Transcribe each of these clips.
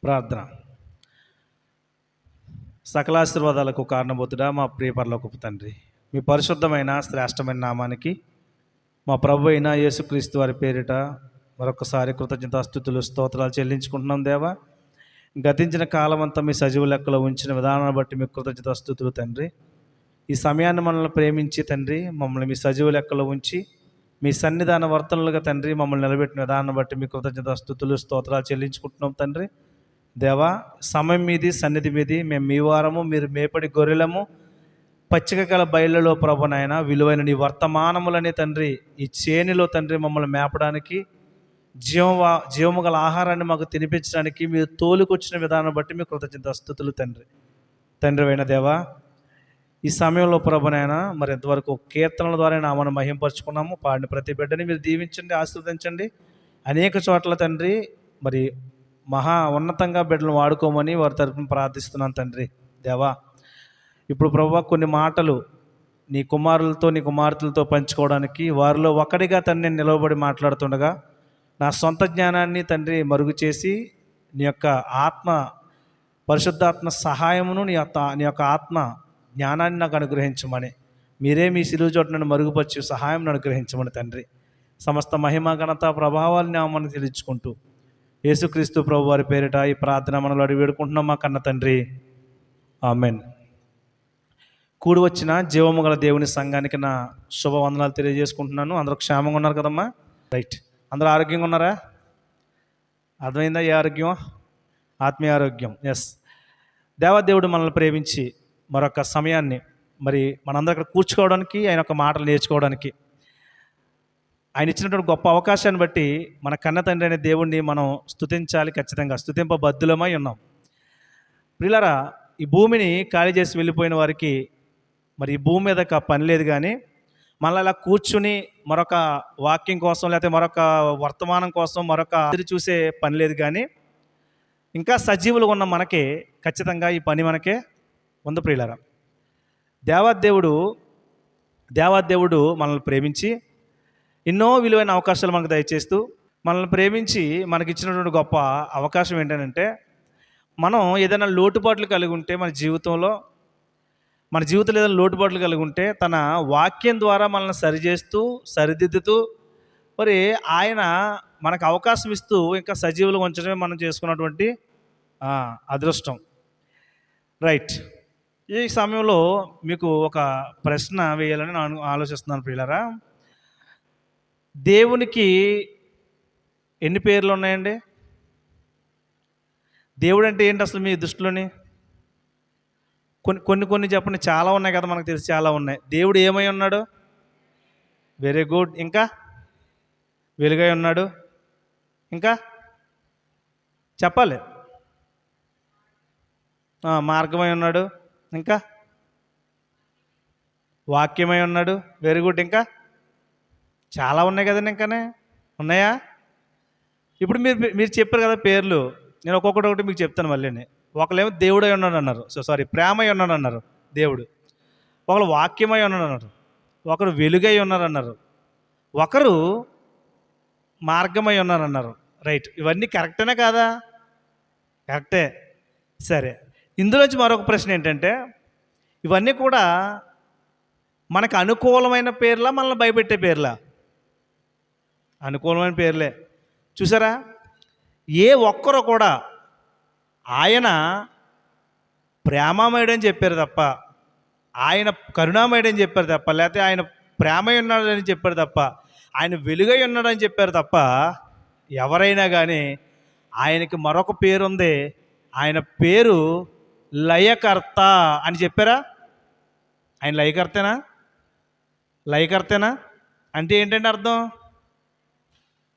ప్రార్థన. సకలాశీర్వాదాలకు కారణభూతుడా మా ప్రియ పరలోకపు తండ్రి, మీ పరిశుద్ధమైన శ్రేష్టమైన నామానికి మా ప్రభు అయిన యేసుక్రీస్తు వారి పేరిట మరొకసారి కృతజ్ఞతాస్తుతులు స్తోత్రాలు చెల్లించుకుంటున్నాం దేవా. గతించిన కాలం అంతా మీ సజీవ లెక్కలో ఉంచిన విధానాన్ని బట్టి మీ కృతజ్ఞతాస్తుతులు తండ్రి. ఈ సమయాన్ని మనల్ని ప్రేమించి తండ్రి మమ్మల్ని మీ సజీవ లెక్కలో ఉంచి మీ సన్నిధాన వర్తనలుగా తండ్రి మమ్మల్ని నిలబెట్టిన విధానాన్ని బట్టి మీ కృతజ్ఞతాస్తుతులు స్తోత్రాలు చెల్లించుకుంటున్నాం తండ్రి. దేవా, సమయం మీది, సన్నిధి మీది, మేము మీ వారము, మీరు మేపడి గొర్రెలము, పచ్చిక గల బయళ్ళలో ప్రభు నాయన విలువైన నీ వర్తమానములని తండ్రి ఈ చేనిలో తండ్రి మమ్మల్ని మేపడానికి జీవము గల ఆహారాన్ని మాకు తినిపించడానికి మీరు తోలుకొచ్చిన విధానం బట్టి మీ కృతజ్ఞతాస్తుతులు తండ్రి. తండ్రి అయిన దేవా, ఈ సమయంలో ప్రభు నాయన మరి ఎంతవరకు కీర్తనల ద్వారా నామను మహింపరుచుకున్నాము. పాడిన ప్రతి బిడ్డని మీరు దీవించండి, ఆశీర్వదించండి. అనేక చోట్ల తండ్రి మరి మహా ఉన్నతంగా బిడ్డలను వాడుకోమని వారి తరపున ప్రార్థిస్తున్నాను తండ్రి. దేవా, ఇప్పుడు ప్రభువా కొన్ని మాటలు నీ కుమారులతో నీ కుమార్తెలతో పంచుకోవడానికి వారిలో ఒకటిగా తండ్రి నేను నిలవబడి మాట్లాడుతుండగా నా సొంత జ్ఞానాన్ని తండ్రి మరుగు చేసి నీ యొక్క ఆత్మ పరిశుద్ధాత్మ సహాయమును నీ యొక్క ఆత్మ జ్ఞానాన్ని నాకు అనుగ్రహించమని, మీరే మీ సిలువు చోట నన్ను మరుగుపరిచి సహాయం అనుగ్రహించమని తండ్రి. సమస్త మహిమ ఘనత ప్రభావాలని నామని తెలుసుకుంటూ యేసుక్రీస్తు ప్రభు వారి పేరిట ఈ ప్రార్థన మనలో అడిగి వేడుకుంటున్నాం మా కన్న తండ్రి, ఆమెన్. కూడి వచ్చిన జీవము గల దేవుని సంఘానికి నా శుభవందనాలు తెలియజేసుకుంటున్నాను. అందరూ క్షేమంగా ఉన్నారు కదమ్మా? రైట్. అందరూ ఆరోగ్యంగా ఉన్నారా? అర్థమైందా? ఏ ఆరోగ్యం? ఆత్మీయ ఆరోగ్యం. ఎస్. దేవదేవుడు మనల్ని ప్రేమించి మరొక సమయాన్ని మరి మనందరూ ఇక్కడ కూర్చుకోవడానికి, ఆయన యొక్క మాటలు నేర్చుకోవడానికి ఆయన ఇచ్చినటువంటి గొప్ప అవకాశాన్ని బట్టి మన కన్న తండ్రి అనే దేవుణ్ణి మనం స్తుతించాలి. ఖచ్చితంగా స్తుతింపబద్ధులమై ఉన్నాం. ప్రియులారా, ఈ భూమిని ఖాళీ చేసి వెళ్ళిపోయిన వారికి మరి ఈ భూమి మీద పని లేదు, కానీ మళ్ళీ అలా కూర్చుని మరొక వాక్యం కోసం లేకపోతే మరొక వర్తమానం కోసం మరొక ఎదురు చూసే పని లేదు. కానీ ఇంకా సజీవులుగా ఉన్న మనకి ఖచ్చితంగా ఈ పని మనకే ఉంది. ప్రియులారా, దేవాదేవుడు మనల్ని ప్రేమించి ఎన్నో విలువైన అవకాశాలు మనకు దయచేస్తూ మనల్ని ప్రేమించి మనకిచ్చినటువంటి గొప్ప అవకాశం ఏంటంటే, మనం ఏదైనా లోటుపాట్లు కలిగి ఉంటే మన జీవితంలో ఏదైనా లోటుపాట్లు కలిగి ఉంటే తన వాక్యం ద్వారా మనల్ని సరిచేస్తూ సరిదిద్దుతూ మరి ఆయన మనకు అవకాశం ఇస్తూ ఇంకా సజీవులు ఉంచడమే మనం చేసుకున్నటువంటి అదృష్టం. రైట్. ఈ సమయంలో మీకు ఒక ప్రశ్న వేయాలని నేను ఆలోచిస్తున్నాను ప్రియులారా. దేవునికి ఎన్ని పేర్లు ఉన్నాయండి? దేవుడు అంటే ఏంటి అసలు మీ దృష్టిలోని? కొన్ని చెప్పండి. చాలా ఉన్నాయి కదా, మనకు తెలిసి చాలా ఉన్నాయి. దేవుడు ఏమై ఉన్నాడు? Very good. ఇంకా వెలుగై ఉన్నాడు. ఇంకా చెప్పాలి. మార్గమై ఉన్నాడు. ఇంకా వాక్యమై ఉన్నాడు. Very good. ఇంకా చాలా ఉన్నాయి కదండి. ఇంకానే ఉన్నాయా? ఇప్పుడు మీరు చెప్పారు కదా పేర్లు, నేను ఒక్కొక్కటి మీకు చెప్తాను మళ్ళీ. ఒకళ్ళేమో దేవుడై ఉన్నాడు అన్నారు, ప్రేమై ఉన్నాడు అన్నారు దేవుడు. ఒకరు వాక్యమై ఉన్నాడు అన్నారు, ఒకరు వెలుగై ఉన్నారన్నారు, ఒకరు మార్గమై ఉన్నారన్నారు. రైట్. ఇవన్నీ కరెక్టేనా కాదా? కరెక్టే. సరే, ఇందులోంచి మరొక ప్రశ్న ఏంటంటే, ఇవన్నీ కూడా మనకు అనుకూలమైన పేర్లా, మనల్ని భయపెట్టే పేర్లా? అనుకూలమైన పేర్లే. చూసారా, ఏ ఒక్కరు కూడా ఆయన ప్రేమమయుడని చెప్పారు తప్ప, ఆయన కరుణామయుడని చెప్పారు తప్ప, లేకపోతే ఆయన ప్రేమ ఉన్నాడని చెప్పారు తప్ప, ఆయన వెలుగై ఉన్నాడని చెప్పారు తప్ప, ఎవరైనా కానీ ఆయనకి మరొక పేరు ఉంది. ఆయన పేరు లయకర్త అని చెప్పారా? ఆయన లయకర్తేనా? అంటే ఏంటంటే అర్థం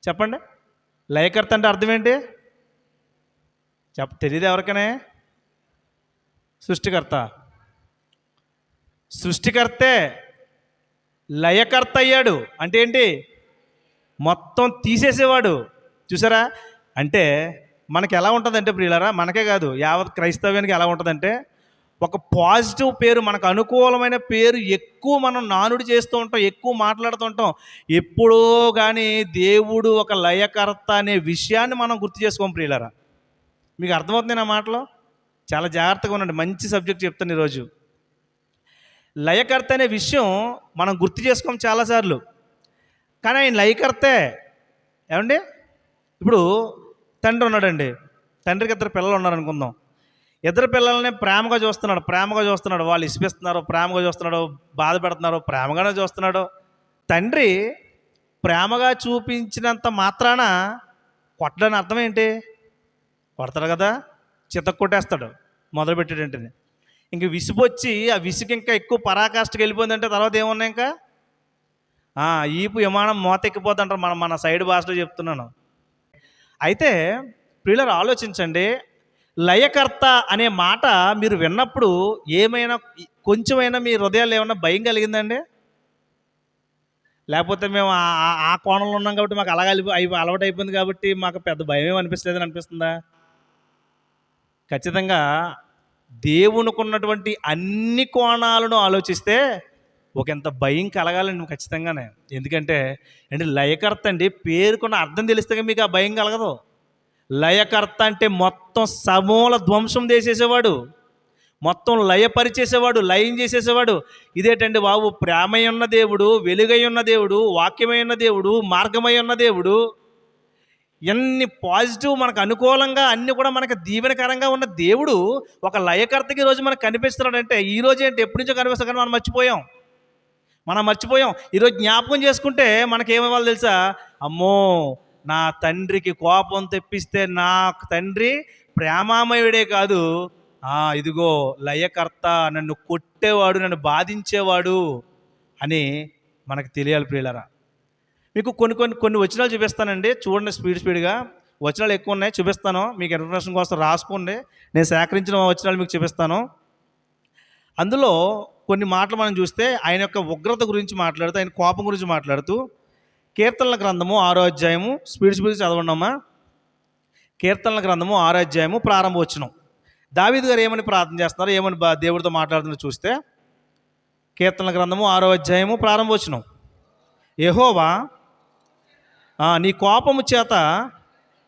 చెప్పండి. లయకర్త అంటే అర్థం ఏంటి? తెలియదు ఎవరికనే? సృష్టికర్తే లయకర్త అయ్యాడు. అంటే ఏంటి? మొత్తం తీసేసేవాడు. చూసారా? అంటే మనకి ఎలా ఉంటుందంటే ప్రియులారా, మనకే కాదు యావత్ క్రైస్తవ్యానికి ఎలా ఉంటుందంటే, ఒక పాజిటివ్ పేరు, మనకు అనుకూలమైన పేరు ఎక్కువ మనం నానుడి చేస్తూ ఉంటాం, ఎక్కువ మాట్లాడుతూ ఉంటాం. ఎప్పుడో కానీ దేవుడు ఒక లయకర్త అనే విషయాన్ని మనం గుర్తు చేసుకోం ప్రియులారా. మీకు అర్థమవుతుంది నా మాటలో? చాలా జాగ్రత్తగా ఉండండి. మంచి సబ్జెక్ట్ చెప్తాను ఈరోజు. లయకర్త అనే విషయం మనం గుర్తు చేసుకోం చాలాసార్లు, కానీ ఆయన లయకర్తే. ఏమండి? ఇప్పుడు తండ్రి ఉన్నాడండి, తండ్రికి ఇద్దరు పిల్లలు ఉన్నారనుకుందాం. ఇద్దరు పిల్లల్ని ప్రేమగా చూస్తున్నాడు. వాళ్ళు ఇసిపిస్తున్నారు, ప్రేమగా చూస్తున్నాడు, బాధ పెడుతున్నారు, ప్రేమగానే చూస్తున్నాడు. తండ్రి ప్రేమగా చూపించినంత మాత్రాన కొట్టడానికి అర్థం ఏంటి? కొడతాడు కదా, చితక్ కొట్టేస్తాడు మొదలుపెట్టేటంటే. ఇంక విసుగొచ్చి ఆ విసుగు ఇంకా ఎక్కువ పరాకాష్ఠకి వెళ్ళిపోయిందంటే తర్వాత ఏమున్నాయి ఇంకా ఈపు విమానం మోతెక్కిపోద్ది అంటారు, మన సైడ్ భాషలో చెప్తున్నాను. అయితే ప్రియులారా, ఆలోచించండి. లయకర్త అనే మాట మీరు విన్నప్పుడు ఏమైనా కొంచెమైనా మీ హృదయాల్లో ఏమైనా భయం కలిగిందండి? లేకపోతే మేము ఆ కోణంలో ఉన్నాం కాబట్టి మాకు అలాగ అలవాటు అయిపోయింది కాబట్టి మాకు పెద్ద భయం ఏమి అనిపిస్తలేదని అనిపిస్తుందా? ఖచ్చితంగా దేవునికి ఉన్నటువంటి అన్ని కోణాలను ఆలోచిస్తే ఒకంత భయం కలగాలండి ఖచ్చితంగానే. ఎందుకంటే లయకర్త అండి, పేరుకున్న అర్థం తెలిస్తే మీకు ఆ భయం కలగదు. లయకర్త అంటే మొత్తం సమూల ధ్వంసం చేసేసేవాడు, మొత్తం లయపరిచేసేవాడు, లయం చేసేసేవాడు. ఇదేటండి బాబు, ప్రేమై ఉన్న దేవుడు, వెలుగై ఉన్న దేవుడు, వాక్యమై ఉన్న దేవుడు, మార్గమై ఉన్న దేవుడు, ఎన్ని పాజిటివ్ మనకు అనుకూలంగా అన్నీ కూడా మనకు దీవెనకరంగా ఉన్న దేవుడు ఒక లయకర్తకి ఈరోజు మనకు కనిపిస్తున్నాడంటే, ఈరోజు ఏంటి ఎప్పటి నుంచో కనిపిస్తాం కానీ మనం మర్చిపోయాం. ఈరోజు జ్ఞాపకం చేసుకుంటే మనకేమివ్వాలి తెలుసా? అమ్మో, నా తండ్రికి కోపం తెప్పిస్తే నా తండ్రి ప్రేమామయుడే కాదు, ఇదిగో లయకర్త, నన్ను కొట్టేవాడు, నన్ను బాధించేవాడు అని మనకు తెలియాలి ప్రియులారా. మీకు కొన్ని వచనాలు చూపిస్తానండి, చూడండి స్పీడ్గా. వచనాలు ఎక్కువ ఉన్నాయి, చూపిస్తాను మీకు ఇన్ఫర్మేషన్ కోసం రాసుకోండి. నేను సేకరించిన వచనాలు మీకు చూపిస్తాను. అందులో కొన్ని మాటలు మనం చూస్తే ఆయన యొక్క ఉగ్రత గురించి మాట్లాడుతూ, ఆయన కోపం గురించి మాట్లాడుతూ, కీర్తనల గ్రంథము 6వ అధ్యాయము, స్పీడ్ చదవండి అమ్మా. కీర్తనల గ్రంథము 6వ అధ్యాయము ప్రారంభవచనం. దావీదు గారు ఏమని ప్రార్థన చేస్తున్నారు, ఏమని దేవుడితో మాట్లాడుతున్నారు చూస్తే, కీర్తనల గ్రంథము 6వ అధ్యాయము ప్రారంభవచనం. యెహోవా, నీ కోపము చేత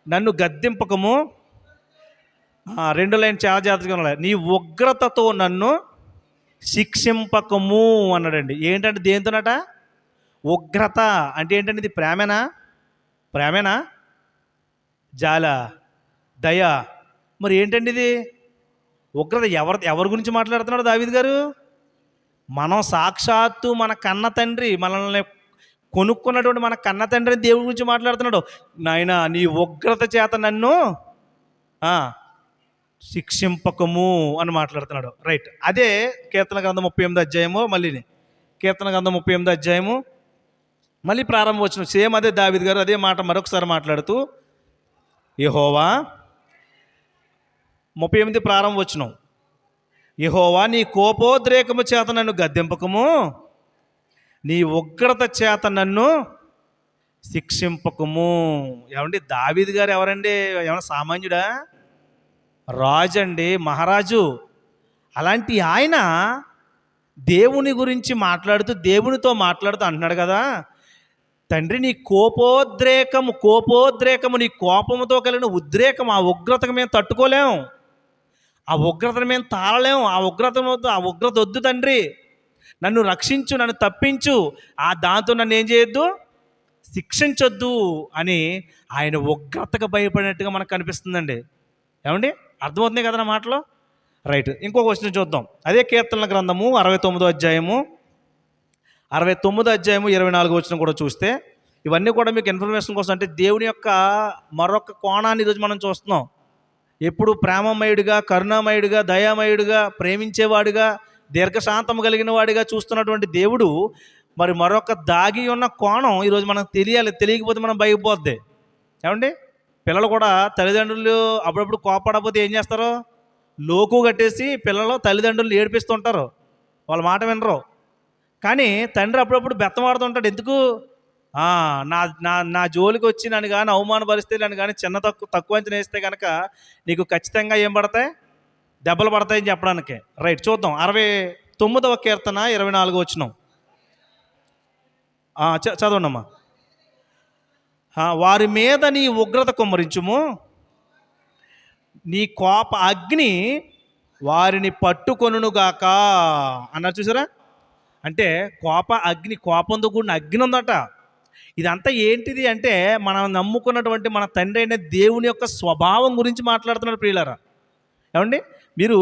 నన్ను గద్దింపకము. 2 లైన్ చాలా జాగ్రత్తగా ఉన్నాయి. నీ ఉగ్రతతో నన్ను శిక్షింపకము అన్నాడండి. ఏంటంటే దేంతోనట? ఉగ్రత అంటే ఏంటంటే ఇది ప్రేమేనా జాల, దయ? మరి ఏంటండి ఇది ఉగ్రత? ఎవరి గురించి మాట్లాడుతున్నాడు దావీదు గారు? మనం సాక్షాత్తు మన కన్న తండ్రి, మనల్ని కొనుక్కున్నటువంటి మన కన్న తండ్రి దేవుడి గురించి మాట్లాడుతున్నాడు. నాయన, నీ ఉగ్రత చేత నన్ను శిక్షింపకము అని మాట్లాడుతున్నాడు. రైట్. అదే కీర్తన గ్రంథం 38వ అధ్యాయము, కీర్తన గ్రంథం 38వ అధ్యాయము మళ్ళీ ప్రారంభవచనం. సేమ్ అదే దావీదు గారు అదే మాట మరొకసారి మాట్లాడుతూ, యెహోవా, 38 ప్రారంభవచనం. యెహోవా, నీ కోపోద్రేకము చేత నన్ను గద్దింపకము, నీ ఉగ్రత చేత నన్ను శిక్షింపకము. ఏమండి, దావీదు గారు ఎవరండి? ఏమన్నా సామాన్యుడా? రాజు అండి, మహారాజు. అలాంటి ఆయన దేవుని గురించి మాట్లాడుతూ, దేవునితో మాట్లాడుతూ అంటున్నాడు కదా, తండ్రి నీ కోపోద్రేకము, నీ కోపముతో కలిగిన ఉద్రేకం, ఆ ఉగ్రతకు మేము తట్టుకోలేము, ఆ ఉగ్రతను మేము తాళలేము, ఆ ఉగ్రత వద్దు తండ్రి, నన్ను రక్షించు, నన్ను తప్పించు, దాంతో నన్ను ఏం చేయొద్దు, శిక్షించొద్దు అని ఆయన ఉగ్రతకు భయపడినట్టుగా మనకు కనిపిస్తుందండి. ఏమండి, అర్థమవుతుంది కదా నా మాటలో? రైట్. ఇంకొక క్వశ్చన్ చూద్దాం. అదే కీర్తనల గ్రంథము 69వ అధ్యాయము 24వ వచనం కూడా చూస్తే, ఇవన్నీ కూడా మీకు ఇన్ఫర్మేషన్ కోసం, అంటే దేవుని యొక్క మరొక కోణాన్ని ఈరోజు మనం చూస్తున్నాం. ఎప్పుడు ప్రేమమయుడిగా, కరుణామయుడిగా, దయామయుడిగా, ప్రేమించేవాడిగా, దీర్ఘశాంతము కలిగిన వాడిగా చూస్తున్నటువంటి దేవుడు మరి మరొక దాగి ఉన్న కోణం ఈరోజు మనకు తెలియాలి. తెలియకపోతే మనం భయపోద్ది. ఏమండి, పిల్లలు కూడా తల్లిదండ్రులు అప్పుడప్పుడు కోపడకపోతే ఏం చేస్తారు? లోకు కట్టేసి పిల్లలు తల్లిదండ్రులు ఏడిపిస్తుంటారు, వాళ్ళ మాట వినరు. కానీ తండ్రి అప్పుడప్పుడు బెత్తమాడుతుంటాడు. ఎందుకు? నా జోలికి వచ్చి నన్ను కానీ అవమానపరిస్తే, నన్ను కానీ చిన్న తక్కువ అంచనా వేస్తే కనుక నీకు ఖచ్చితంగా ఏం పడతాయి? దెబ్బలు పడతాయని చెప్పడానికి. రైట్, చూద్దాం. 69వ కీర్తన 24వ వచనం చదవండి అమ్మా. వారి మీద నీ ఉగ్రత కుమ్మరించుము, నీ కోప అగ్ని వారిని పట్టుకొనుగాక అన్నారు చూసారా. అంటే కోప అగ్ని, కోపంతో కూడిన అగ్ని ఉందట. ఇదంతా ఏంటిది అంటే మనం నమ్ముకున్నటువంటి మన తండ్రి అయిన దేవుని యొక్క స్వభావం గురించి మాట్లాడుతున్నారు ప్రియులారా. ఏమండి, మీరు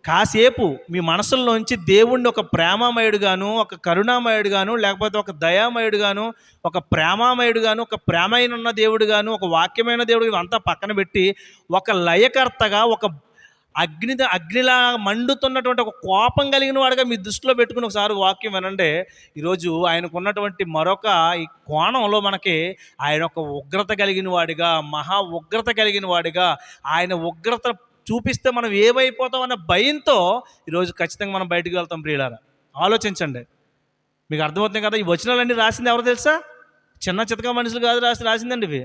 కాసేపు మీ మనసుల్లోంచి దేవుణ్ణి ఒక ప్రేమమయుడుగాను, ఒక కరుణామయుడుగాను, లేకపోతే ఒక దయామయుడుగాను, ఒక ప్రేమామయుడుగాను, ఒక ప్రేమైన ఉన్న దేవుడుగాను, ఒక వాక్యమైన దేవుడు అంతా పక్కన పెట్టి ఒక లయకర్తగా, ఒక అగ్నిలా మండుతున్నటువంటి ఒక కోపం కలిగిన వాడుగా మీ దృష్టిలో పెట్టుకుని ఒకసారి వాక్యం వినండి. ఈరోజు ఆయనకు ఉన్నటువంటి మరొక ఈ కోణంలో మనకి ఆయన ఒక ఉగ్రత కలిగిన వాడిగా, మహా ఉగ్రత కలిగిన వాడిగా, ఆయన ఉగ్రత చూపిస్తే మనం ఏమైపోతాం అన్న భయంతో ఈరోజు ఖచ్చితంగా మనం బయటకు వెళ్తాం ప్రియులారా. ఆలోచించండి, మీకు అర్థమవుతుంది కదా. ఈ వచనాలన్నీ రాసింది ఎవరు తెలుసా? చిన్న చితక మనుషులు కాదు రాసిందండి ఇవి.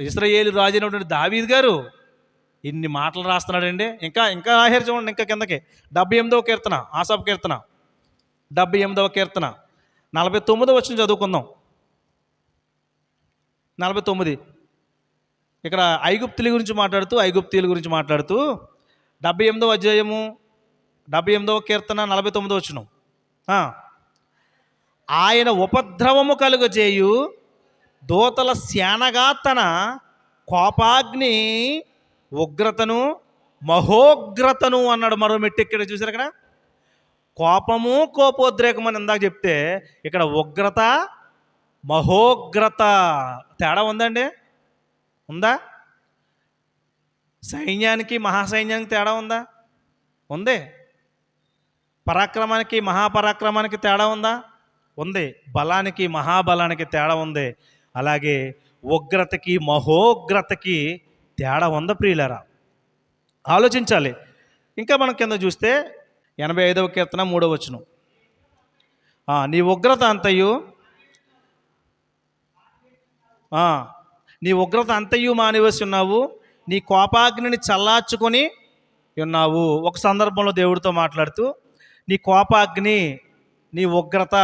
ఇశ్రాయేలు రాజు అయినటువంటి దావీదు గారు ఇన్ని మాటలు రాస్తున్నాడండి. ఇంకా రాశారు చూడండి, ఇంకా కిందకి 78వ కీర్తన, ఆసాపు కీర్తన 78వ కీర్తన 49 వచనం చదువుకుందాం. 49 ఇక్కడ ఐగుప్తుల గురించి మాట్లాడుతూ 78వ అధ్యాయము 78వ కీర్తన 49 వచనం. ఆయన ఉపద్రవము కలుగజేయు దూతల సేనగా తన కోపాగ్ని ఉగ్రతను మహోగ్రతను అన్నాడు. మరో మెట్టు ఇక్కడ చూసారు. అక్కడ కోపము కోపోద్రేకం అని ఇందాక చెప్తే ఇక్కడ ఉగ్రత మహోగ్రత. తేడా ఉందండి? ఉందా? సైన్యానికి మహాసైన్యానికి తేడా ఉందా? ఉంది. పరాక్రమానికి మహాపరాక్రమానికి తేడా ఉందా? ఉంది. బలానికి మహాబలానికి తేడా ఉంది. అలాగే ఉగ్రతకి మహోగ్రతకి తేడా ఉందా ప్రియులారా? ఆలోచించాలి. ఇంకా మనం కింద చూస్తే 85వ కీర్తన 3వ వచనం. నీ ఉగ్రత అంతయు మానివేసి ఉన్నావు, నీ కోపాగ్నిని చల్లార్చుకొని ఉన్నావు. ఒక సందర్భంలో దేవుడితో మాట్లాడుతూ నీ కోపాగ్ని, నీ ఉగ్రత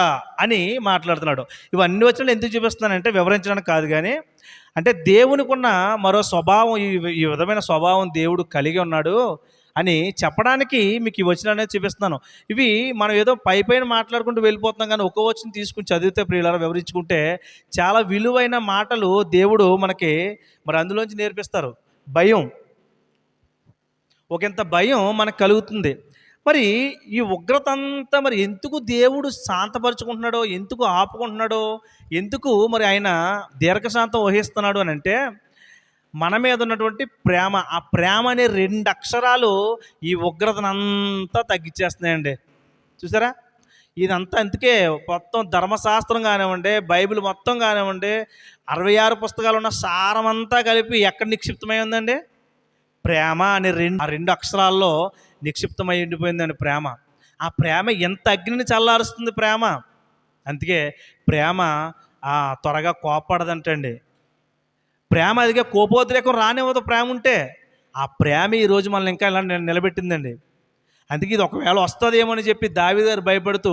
అని మాట్లాడుతున్నాడు. ఇవన్నీ వచ్చిన ఎందుకు చూపిస్తున్నానంటే వివరించడానికి కాదు, కానీ అంటే దేవునికి ఉన్న మరో స్వభావం, ఈ విధమైన స్వభావం దేవుడు కలిగి ఉన్నాడు అని చెప్పడానికి మీకు ఈ వచనం అనేది చూపిస్తున్నాను. ఇవి మనం ఏదో పైన మాట్లాడుకుంటూ వెళ్ళిపోతున్నాం, కానీ ఒక వచనం తీసుకుని చదివితే ప్రియులారా, వివరించుకుంటే చాలా విలువైన మాటలు దేవుడు మనకి మరి అందులోంచి నేర్పిస్తారు. భయం, ఒకంత భయం మనకు కలుగుతుంది. మరి ఈ ఉగ్రత అంతా మరి ఎందుకు దేవుడు శాంతపరుచుకుంటున్నాడో, ఎందుకు ఆపుకుంటున్నాడో, ఎందుకు మరి ఆయన దీర్ఘశాంతం వహిస్తున్నాడు అని అంటే మన మీద ఉన్నటువంటి ప్రేమ. ఆ ప్రేమ అనే 2 అక్షరాలు ఈ ఉగ్రతనంతా తగ్గించేస్తున్నాయండి. చూసారా? ఇదంతా అందుకే మొత్తం ధర్మశాస్త్రం కానివ్వండి, బైబిల్ మొత్తం కానివ్వండి, 66 పుస్తకాలు ఉన్న సారమంతా కలిపి ఎక్కడ నిక్షిప్తమై ఉందండి? ప్రేమ అనే 2 అక్షరాల్లో నిక్షిప్తమై ఉండిపోయిందండి ప్రేమ. ఆ ప్రేమ ఎంత అగ్నిని చల్లారుస్తుంది ప్రేమ. అందుకే ప్రేమ త్వరగా కోపపడదంటండి. ప్రేమ అదిగా కోపోద్రేకం రానివ్వదు ప్రేమ ఉంటే. ఆ ప్రేమ ఈరోజు మనల్ని ఇంకా ఇలా నిలబెట్టిందండి. అందుకే ఇది ఒకవేళ వస్తుందేమో అని చెప్పి దావీదు గారు భయపడుతూ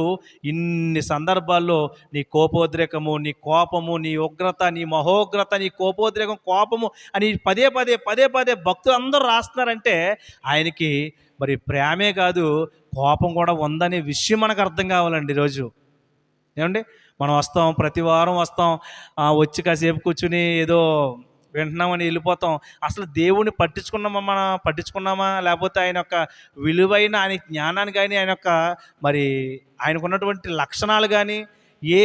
ఇన్ని సందర్భాల్లో నీ కోపోద్రేకము, నీ కోపము, నీ ఉగ్రత, నీ మహోగ్రత, నీ కోపోద్రేకం, కోపము అని పదే భక్తులు అందరూ రాస్తున్నారంటే ఆయనకి మరి ప్రేమే కాదు కోపం కూడా ఉందనే విషయం మనకు అర్థం కావాలండి ఈరోజు. ఏమండి, మనం వస్తాం, ప్రతి వారం వస్తాం, వచ్చి కాసేపు కూర్చుని ఏదో వింటున్నామని వెళ్ళిపోతాం. అసలు దేవుడిని పట్టించుకున్నామా లేకపోతే ఆయన యొక్క విలువైన ఆయన జ్ఞానాన్ని కానీ, ఆయన యొక్క మరి ఆయనకున్నటువంటి లక్షణాలు కానీ, ఏ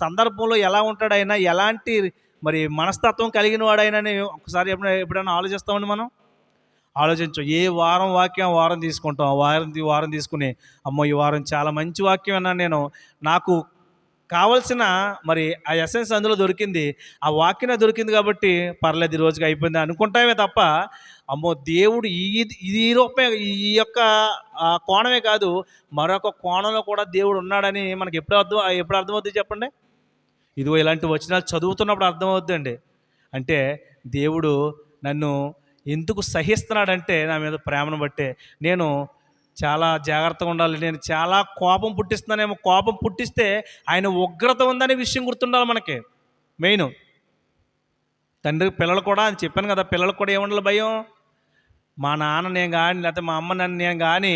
సందర్భంలో ఎలా ఉంటాడు ఆయన, ఎలాంటి మరి మనస్తత్వం కలిగిన వాడైనా ఒకసారి ఎప్పుడైనా ఆలోచిస్తామండి మనం? ఆలోచించు. ఏ వారం వాక్యం వారం తీసుకుంటాం, వారం తీసుకుని అమ్మో ఈ వారం చాలా మంచి వాక్యం అన్నాను నేను, నాకు కావలసిన మరి ఆ ఎసెన్స్ అందులో దొరికింది, ఆ వాక్యమే దొరికింది కాబట్టి పర్లేదు ఈ రోజుకి అయిపోయింది అనుకుంటామే తప్ప అమ్మో దేవుడు ఈ రూపమే, ఈ యొక్క కోణమే కాదు మరొక కోణంలో కూడా దేవుడు ఉన్నాడని మనకి ఎప్పుడు అర్థమవుతుంది చెప్పండి? ఇదిగో ఇలాంటి వచనాలు చదువుతున్నప్పుడు అర్థమవుతుందండి. అంటే దేవుడు నన్ను ఎందుకు సహిస్తున్నాడంటే నా మీద ప్రేమను బట్టే. నేను చాలా జాగ్రత్తగా ఉండాలి, నేను చాలా కోపం పుట్టిస్తున్నానేమో, కోపం పుట్టిస్తే ఆయన ఉగ్రత ఉందనే విషయం గుర్తుండాలి మనకి మెయిన్. తండ్రి పిల్లలు కూడా అని చెప్పాను కదా, పిల్లలకు కూడా ఏముండాలి భయం. మా నాన్న నేను కానీ లేకపోతే మా అమ్మ నన్ను నేను కానీ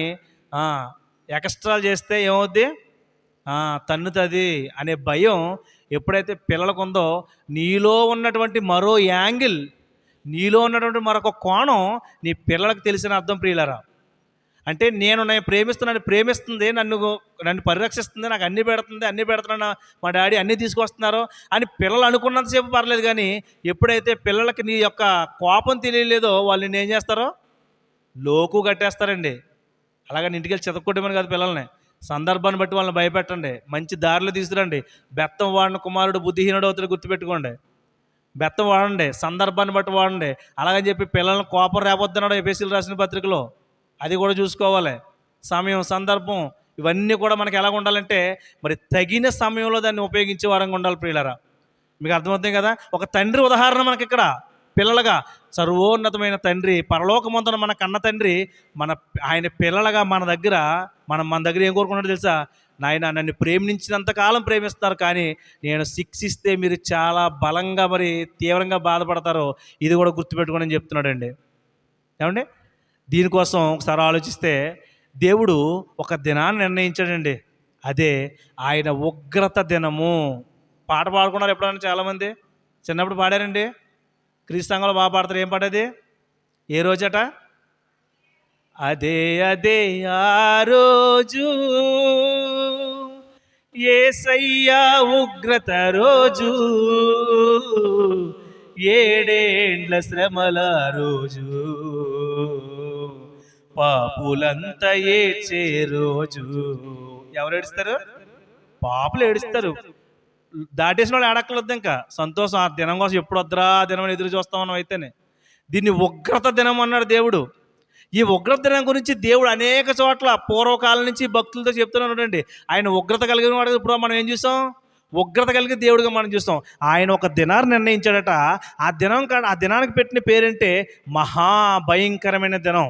ఎక్స్ట్రాలు చేస్తే ఏమవుద్ది, తన్నుతుంది అనే భయం ఎప్పుడైతే పిల్లలకు ఉందో, నీలో ఉన్నటువంటి మరో యాంగిల్, నీలో ఉన్నటువంటి మరొక కోణం నీ పిల్లలకు తెలిసిన అర్థం ప్రియులారా. అంటే నేను ప్రేమిస్తుంది, నన్ను పరిరక్షిస్తుంది, నాకు అన్నీ పెడుతున్నాను మా డాడీ అన్నీ తీసుకొస్తున్నారు అని పిల్లలు అనుకున్నంతసేపు పర్లేదు. కానీ ఎప్పుడైతే పిల్లలకి నీ యొక్క కోపం తెలియలేదో వాళ్ళు నిన్ను ఏం చేస్తారో లోకు కట్టేస్తారండి. అలాగని ఇంటికి వెళ్ళి చెతక్కొట్టమని కాదు, పిల్లల్ని సందర్భాన్ని బట్టి వాళ్ళని భయపెట్టండి, మంచి దారిలో తీసుకురండి. బెత్తం వాడిన కుమారుడు బుద్ధిహీనుడు అవుతాడు, గుర్తుపెట్టుకోండి. బెత్తం వాడండి, సందర్భాన్ని బట్టి వాడండి. అలాగని చెప్పి పిల్లల్ని కోపం రేపొద్దన్నాడు ఎఫెసీయులకు రాసిన పత్రికలో, అది కూడా చూసుకోవాలి. సమయం, సందర్భం ఇవన్నీ కూడా మనకి ఎలాగ ఉండాలంటే మరి తగిన సమయంలో దాన్ని ఉపయోగించే వారంగా ఉండాలి ప్రియులారా. మీకు అర్థమవుతుంది కదా. ఒక తండ్రి ఉదాహరణ మనకి ఇక్కడ పిల్లలుగా, సర్వోన్నతమైన తండ్రి, పరలోకమందున మన కన్న తండ్రి ఆయన పిల్లలుగా మన దగ్గర ఏం కోరుకున్నాడో తెలుసా? నాయన నన్ను ప్రేమించినంతకాలం ప్రేమిస్తారు, కానీ నేను శిక్షిస్తే మీరు చాలా బలంగా మరి తీవ్రంగా బాధపడతారో ఇది కూడా గుర్తుపెట్టుకోండి అని చెప్తున్నాడండి. ఏమండి, దీనికోసం ఒకసారి ఆలోచిస్తే దేవుడు ఒక దినాన్ని నిర్ణయించాడండి. అదే ఆయన ఉగ్రత దినము. పాట పాడుకున్నారు ఎప్పుడైనా చాలామంది, చిన్నప్పుడు పాడారండి. క్రీస్తులో బాగా పాడతారు. ఏం పాట అది? ఏ రోజట? అదే ఆ రోజు యేసయ్యా ఉగ్రత రోజు, 7 ఏండ్ల శ్రమల రోజు, పాపులంతా ఏడ్చే రోజు. ఎవరు ఏడుస్తారు? పాపులు ఏడుస్తారు. దాటేసిన వాళ్ళు ఏడక్కర్లేదు. ఇంకా సంతోషం, ఆ దినం కోసం ఎప్పుడు వద్దరా ఆ దినం ఎదురు చూస్తాం మనం. అయితేనే దీన్ని ఉగ్రత దినం అన్నాడు దేవుడు. ఈ ఉగ్రత దినం గురించి దేవుడు అనేక చోట్ల పూర్వకాలం నుంచి భక్తులతో చెప్తున్నాడు. ఆయన ఉగ్రత కలిగిన వాడు. ఇప్పుడు మనం ఏం చూస్తాం? ఉగ్రత కలిగిన దేవుడిగా మనం చూస్తాం. ఆయన ఒక దినాన్ని నిర్ణయించాడట. ఆ దినానికి పెట్టిన పేరంటే మహాభయంకరమైన దినం.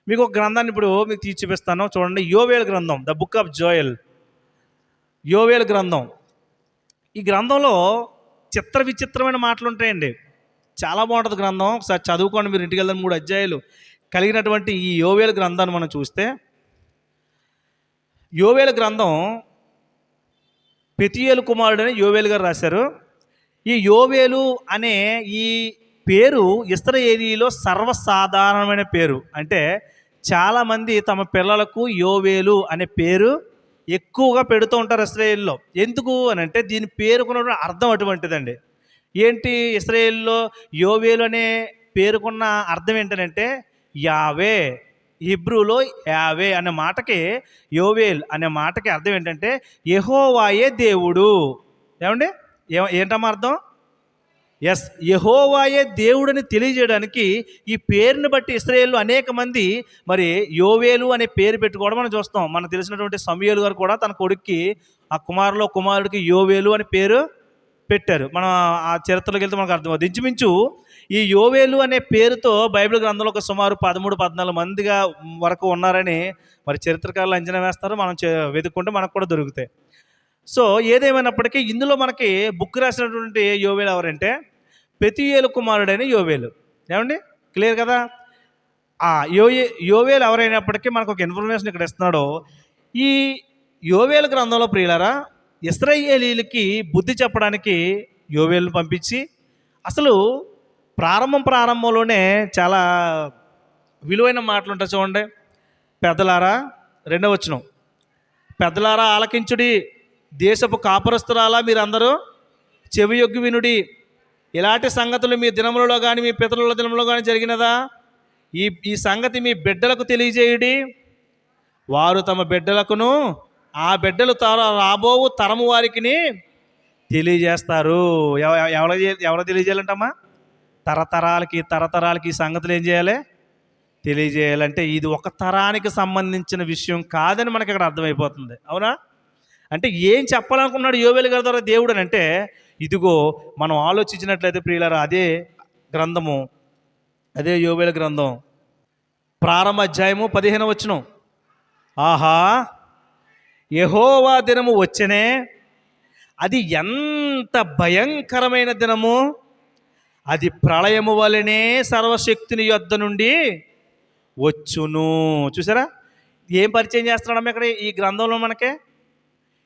మీకు ఒక గ్రంథాన్ని ఇప్పుడు మీకు తీసి చూపిస్తాను, చూడండి. యోవేలు గ్రంథం, ద బుక్ ఆఫ్ జోయల్, యోవేలు గ్రంథం. ఈ గ్రంథంలో చిత్ర విచిత్రమైన మాటలు ఉంటాయండి. చాలా బాగుంటుంది గ్రంథం. ఒకసారి చదువుకోండి మీరు, ఇంటికి వెళ్దాం. 3 అధ్యాయాలు కలిగినటువంటి ఈ యోవేలు గ్రంథాన్ని మనం చూస్తే, యోవేలు గ్రంథం పెతూయేలు కుమారుడని యోవేలు గారు రాశారు. ఈ యోవేలు అనే ఈ పేరు ఇశ్రాయేలీలో సర్వసాధారణమైన పేరు. అంటే చాలామంది తమ పిల్లలకు యోవేలు అనే పేరు ఎక్కువగా పెడుతూ ఉంటారు ఇశ్రాయేల్లో. ఎందుకు అని అంటే దీని పేరుకున్న అర్థం అటువంటిదండి. ఏంటి? ఇశ్రాయేల్లో యోవేలు అనే పేరుకున్న అర్థం ఏంటంటే యావే. హిబ్రూలో యావే అనే మాటకి, యోవేల్ అనే మాటకి అర్థం ఏంటంటే యెహోవాయే దేవుడు. ఏమండి, ఏంటమ్మా అర్థం? ఎస్, యెహోవాయే దేవుడని తెలియజేయడానికి ఈ పేరుని బట్టి ఇశ్రాయేలు అనేక మంది మరి యోవేలు అనే పేరు పెట్టుకోవడం మనం చూస్తాం. మనకు తెలిసినటువంటి సమూయేలు గారు కూడా తన కొడుక్కి, ఆ కుమారుడికి యోవేలు అని పేరు పెట్టారు. మనం ఆ చరిత్రలోకి వెళ్తే మనకు అర్థమవుతుంది. ఇంచుమించు ఈ యోవేలు అనే పేరుతో బైబిల్ గ్రంథంలో ఒక సుమారు 13-14 మందిగా వరకు ఉన్నారని మరి చరిత్రకారులు అంచనా వేస్తారు. మనం వెతుక్కుంటే మనకు కూడా దొరుకుతాయి. సో ఏదేమైనప్పటికీ ఇందులో మనకి బుక్ రాసినటువంటి యోవేలు ఎవరంటే పెతూయేలు కుమారుడైన యోవేలు. ఏమండి, క్లియర్ కదా? ఆ యోవేలు ఎవరైనప్పటికీ మనకు ఒక ఇన్ఫర్మేషన్ ఇక్కడ ఇస్తున్నాడు. ఈ యోవేలు గ్రంథంలో ప్రియులారా, ఇశ్రాయేలీలకి బుద్ధి చెప్పడానికి యోవేలు పంపించి, అసలు ప్రారంభంలోనే చాలా విలువైన మాటలు ఉంటాయి చూడండి. పెద్దలారా, 2వ వచనం, పెద్దలారా ఆలకించుడి, దేశపు కాపురస్తురాలా మీరందరూ చెవియొగ్గి వినుడి. ఇలాంటి సంగతులు మీ దినములలో కానీ మీ పితరుల దినములో కానీ జరిగినదా? ఈ సంగతి మీ బిడ్డలకు తెలియజేయుడి. వారు తమ బిడ్డలకును ఆ బిడ్డలు రాబోవు తరము వారికి తెలియజేస్తారు. ఎవరు తెలియజేయాలంటమ్మా? తరతరాలకి ఈ సంగతులు ఏం చేయాలి? తెలియజేయాలంటే ఇది ఒక తరానికి సంబంధించిన విషయం కాదని మనకి ఇక్కడ అర్థమైపోతుంది. అవునా? అంటే ఏం చెప్పాలనుకున్నాడు యోవేలు గారి ద్వారా దేవుడు అని అంటే, ఇదిగో మనం ఆలోచించినట్లయితే ప్రియులారా, అదే గ్రంథము, అదే యోవేలు గ్రంథం ప్రారంభ అధ్యాయము 15వ వచనం. ఆహా, యెహోవా దినము వచ్చెనే, అది ఎంత భయంకరమైన దినము! అది ప్రళయము వలనే సర్వశక్తిని యొద్ద నుండి వచ్చును. చూసారా ఏం పరిచయం చేస్తున్నాడమ్మ ఇక్కడ ఈ గ్రంథంలో మనకే?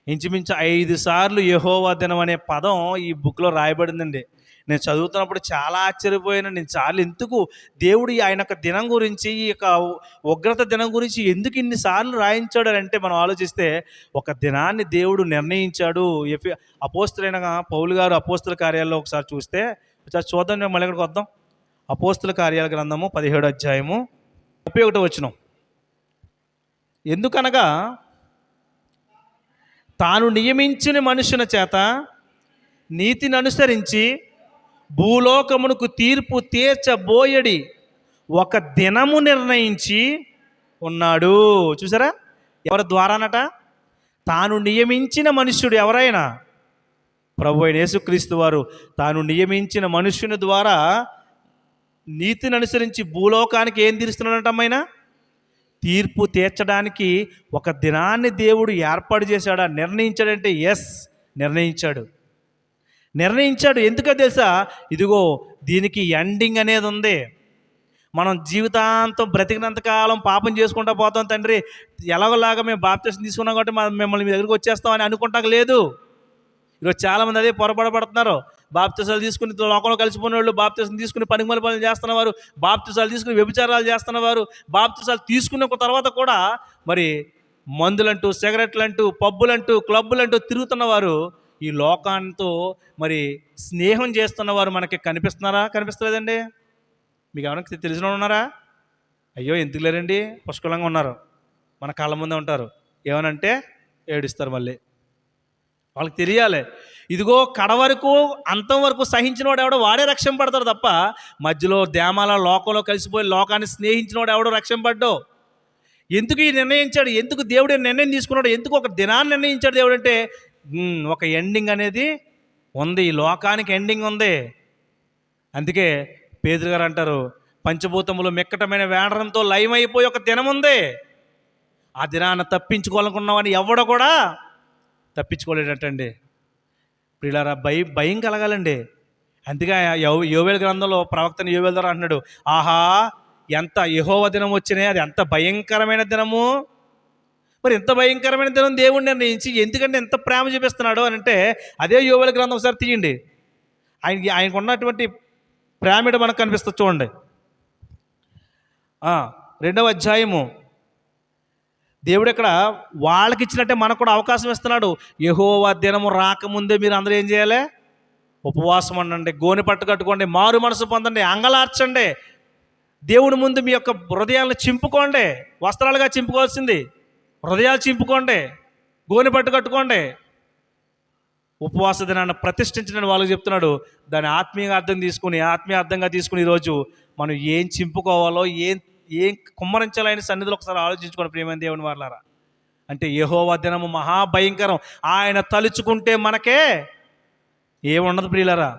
ఇంచుమించు 5 సార్లు యెహోవా దినం అనే పదం ఈ బుక్లో రాయబడిందండి. నేను చదువుతున్నప్పుడు చాలా ఆశ్చర్యపోయాను. నేను చాలా ఎందుకు దేవుడు ఆయన యొక్క దినం గురించి, ఈ యొక్క ఉగ్రత దినం గురించి ఎందుకు ఇన్నిసార్లు రాయించాడు అంటే మనం ఆలోచిస్తే, ఒక దినాన్ని దేవుడు నిర్ణయించాడు. అపోస్తులైన పౌలు గారు అపోస్తుల కార్యాల్లో ఒకసారి చూస్తే, ఒకసారి చూద్దాం. మేము మళ్ళీ ఇక్కడికి వద్దాం. అపోస్తుల కార్యాల గ్రంథము 17వ అధ్యాయము 31వ వచనం. ఎందుకనగా తాను నియమించిన మనుషుల చేత నీతిని అనుసరించి భూలోకమునకు తీర్పు తీర్చబోయడి ఒక దినము నిర్ణయించి ఉన్నాడు. చూసారా ఎవరి ద్వారానట? తాను నియమించిన మనుష్యుడు ఎవరైనా ప్రభు అయిన యేసుక్రీస్తు వారు తాను నియమించిన మనుష్యుని ద్వారా నీతిని అనుసరించి భూలోకానికి ఏం తీరుస్తున్నాడటమైనా? తీర్పు తీర్చడానికి ఒక దినాన్ని దేవుడు ఏర్పాటు చేశాడా? నిర్ణయించాడంటే ఎస్, నిర్ణయించాడు. ఎందుకో తెలుసా? ఇదిగో దీనికి ఎండింగ్ అనేది ఉంది. మనం జీవితాంతం బ్రతికినంతకాలం పాపం చేసుకుంటూ పోతాం. తండ్రి ఎలాగోలాగా మేము బాప్తిసం తీసుకున్నాం కాబట్టి మిమ్మల్ని మీ దగ్గరికి వచ్చేస్తామని అనుకుంటాక లేదు. ఈరోజు చాలామంది అదే పొరపడబడుతున్నారు. బాప్తిసాలు తీసుకుని లోకంలో కలిసిపోయిన వాళ్ళు, బాప్తిసం తీసుకుని పనికిమాల పనులు చేస్తున్నవారు, బాప్తిసాలు తీసుకుని వ్యభిచారాలు చేస్తున్నవారు, బాప్తిసాలు తీసుకున్న తర్వాత కూడా మరి మందులంటూ, సిగరెట్లంటూ, పబ్బులంటూ, క్లబ్బులంటూ తిరుగుతున్నవారు, ఈ లోకాంతో మరి స్నేహం చేస్తున్నవారు మనకి కనిపిస్తున్నారా? కనిపిస్తలేదండి. మీకు ఎవరికి తెలిసిన ఉన్నారా? అయ్యో ఎందుకు లేరండి, పుష్కలంగా ఉన్నారు, మన కళ్ళ ముందే ఉంటారు. ఏమనంటే ఏడుస్తారు. మళ్ళీ వాళ్ళకి తెలియాలి, ఇదిగో కడ వరకు అంతం వరకు సహించిన వాడు ఎవడో వాడే రక్షణ పడతాడు తప్ప, మధ్యలో దేమాల లోకంలో కలిసిపోయి లోకాన్ని స్నేహించిన వాడు ఎవడో రక్షణ పడ్డావు. ఎందుకు ఈ నిర్ణయించాడు? ఎందుకు దేవుడు నిర్ణయం తీసుకున్నాడు? ఎందుకు ఒక దినాన్ని నిర్ణయించాడు దేవుడు అంటే, ఒక ఎండింగ్ అనేది ఉంది. ఈ లోకానికి ఎండింగ్ ఉంది. అందుకే పేదరు గారు అంటారు, పంచభూతములు మిక్కటమైన వేడరంతో లయమైపోయి ఒక దినం ఉంది. ఆ దినాన్ని తప్పించుకోవాలనుకున్నామని ఎవడో కూడా తప్పించుకోలేడటండి. ప్రియులారా, భయం కలగాలండి. అందుకే యోవేలు గ్రంథంలో ప్రవక్తని యోవేలు ద్వారా అంటున్నాడు, ఆహా ఎంత యెహోవా దినం వచ్చినాయి, అది ఎంత భయంకరమైన దినము. మరి ఎంత భయంకరమైన దినం దేవుడు నిర్ణయించి ఎందుకంటే ఎంత ప్రేమ చూపిస్తున్నాడు అని అంటే, అదే యోవేలు గ్రంథం ఒకసారి తీయండి. ఆయనకు ఉన్నటువంటి ప్రేమిడ మనకు కనిపిస్తుంది. చూడండి 2వ అధ్యాయము. దేవుడు ఇక్కడ వాళ్ళకి ఇచ్చినట్టే మనకు కూడా అవకాశం ఇస్తున్నాడు. యెహోవా దినము రాకముందే మీరు అందరూ ఏం చేయాలి? ఉపవాసం ఉండండి, గోనె పట్టు కట్టుకోండి, మారు మనసు పొందండి, అంగలార్చండి, దేవుడి ముందు మీ యొక్క హృదయాలను చింపుకోండి. వస్త్రాలుగా చింపుకోవాల్సింది హృదయాలు చింపుకోండి, గోనె పట్టు కట్టుకోండి. ఉపవాస దినాన్ని ప్రతిష్ఠించిన వాళ్ళకి చెప్తున్నాడు. దాని ఆత్మీయ అర్థంగా తీసుకుని ఈరోజు మనం ఏం చింపుకోవాలో, ఏం కుమ్మరించాలైన సన్నిధిలో ఒకసారి ఆలోచించుకోండి ప్రియమైన దేవుని వారలారా. అంటే యెహోవా దినము మహాభయంకరం. ఆయన తలుచుకుంటే మనకే ఏముండదు ప్రియులారా.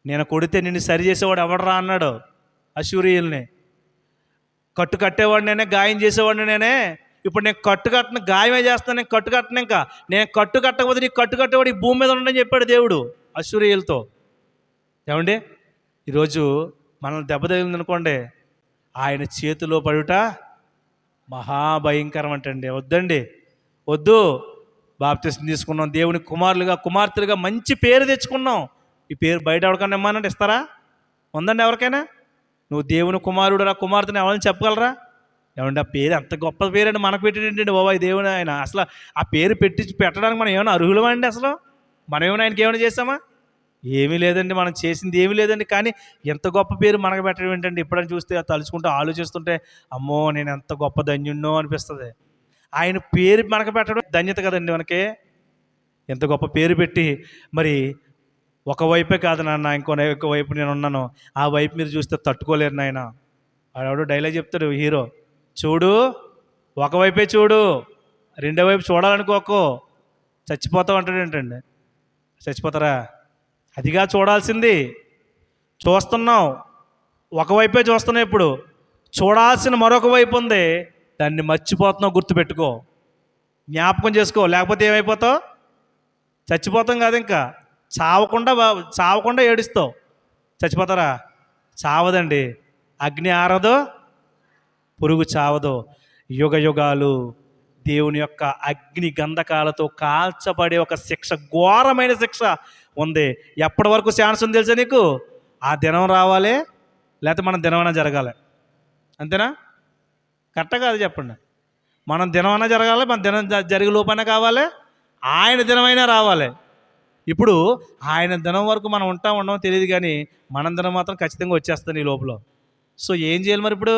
నేను కొడితే నిన్ను సరి చేసేవాడు ఎవడరా అన్నాడు అశూరీయుల్ని. కట్టు కట్టేవాడు నేనే, గాయం చేసేవాడిని నేనే. ఇప్పుడు నేను కట్టుకట్టను, గాయమే చేస్తాను, నేను కట్టుకట్టను. ఇంకా నేను కట్టు కట్టకపోతే నీకు కట్టు కట్టేవాడు ఈ భూమి మీద ఉండని చెప్పాడు దేవుడు అశూరీయులతో. ఏమండి, ఈరోజు మనల్ని దెబ్బ తగిలిందనుకోండి, ఆయన చేతిలో పడుట మహాభయంకరం అంటండి. వద్దండి, వద్దు. బాప్తిసం తీసుకున్నాం, దేవుని కుమార్తెలుగా మంచి పేరు తెచ్చుకున్నాం. ఈ పేరు బయట ఎవరికైనా ఇమ్మానంటే ఇస్తారా? ఉందండి ఎవరికైనా? నువ్వు దేవుని కుమారుడు రా, కుమార్తెని ఎవరైనా చెప్పగలరా? ఏమంటే ఆ పేరు అంత గొప్ప పేరు అండి మనకు పెట్టేటండి బాబాయ్ దేవుని. ఆయన అసలు ఆ పేరు పెట్టడానికి మనం ఏమైనా అర్హులమా అండి? అసలు మనం ఏమైనా ఆయనకి ఏమైనా చేసామా? ఏమీ లేదండి, మనం చేసింది ఏమీ లేదండి. కానీ ఎంత గొప్ప పేరు మనకు పెట్టడం ఏంటండి? ఇప్పుడని చూస్తే తలుచుకుంటూ ఆలోచిస్తుంటే అమ్మో నేను ఎంత గొప్ప ధన్యున్నో అనిపిస్తుంది. ఆయన పేరు మనకు పెట్టడం ధన్యత కదండి మనకి. ఎంత గొప్ప పేరు పెట్టి మరి ఒకవైపే కాదు నాన్న, ఇంకో వైపు నేను ఉన్నాను, ఆ వైపు మీరు చూస్తే తట్టుకోలేరు నాయన. ఆడెవడో డైలాగ్ చెప్తాడు హీరో, చూడు ఒకవైపే చూడు, రెండో వైపు చూడాలనుకోకు, చచ్చిపోతావు అంటాడు. ఏంటండి చచ్చిపోతారా? అదిగా చూడాల్సింది. చూస్తున్నావు, ఒకవైపే చూస్తున్నావు. ఇప్పుడు చూడాల్సిన మరొక వైపు ఉంది, దాన్ని మర్చిపోతున్నావు. గుర్తుపెట్టుకో, జ్ఞాపకం చేసుకో, లేకపోతే ఏమైపోతావు? చచ్చిపోతాం కాదు, ఇంకా చావకుండా ఏడుస్తావు. చచ్చిపోతారా? చావదండి. అగ్ని ఆరదు, పురుగు చావదు. యుగ యుగాలు దేవుని యొక్క అగ్ని గంధకాలతో కాల్చబడే ఒక శిక్ష, ఘోరమైన శిక్ష ఉంది. ఎప్పటి వరకు ఛాన్స్ ఉంది తెలుసా నీకు? ఆ దినం రావాలి, లేకపోతే మన దినమైనా జరగాలి. అంతేనా? కరెక్ట్ కాదు చెప్పండి. మనం దినమైనా జరగాలి, మన దినం జరిగే లోపైనా కావాలి, ఆయన దినమైనా రావాలి. ఇప్పుడు ఆయన దినం వరకు మనం ఉండమో తెలియదు, కానీ మన దినం మాత్రం ఖచ్చితంగా వచ్చేస్తుంది ఈ లోపల. సో ఏం చేయాలి మరి? ఇప్పుడు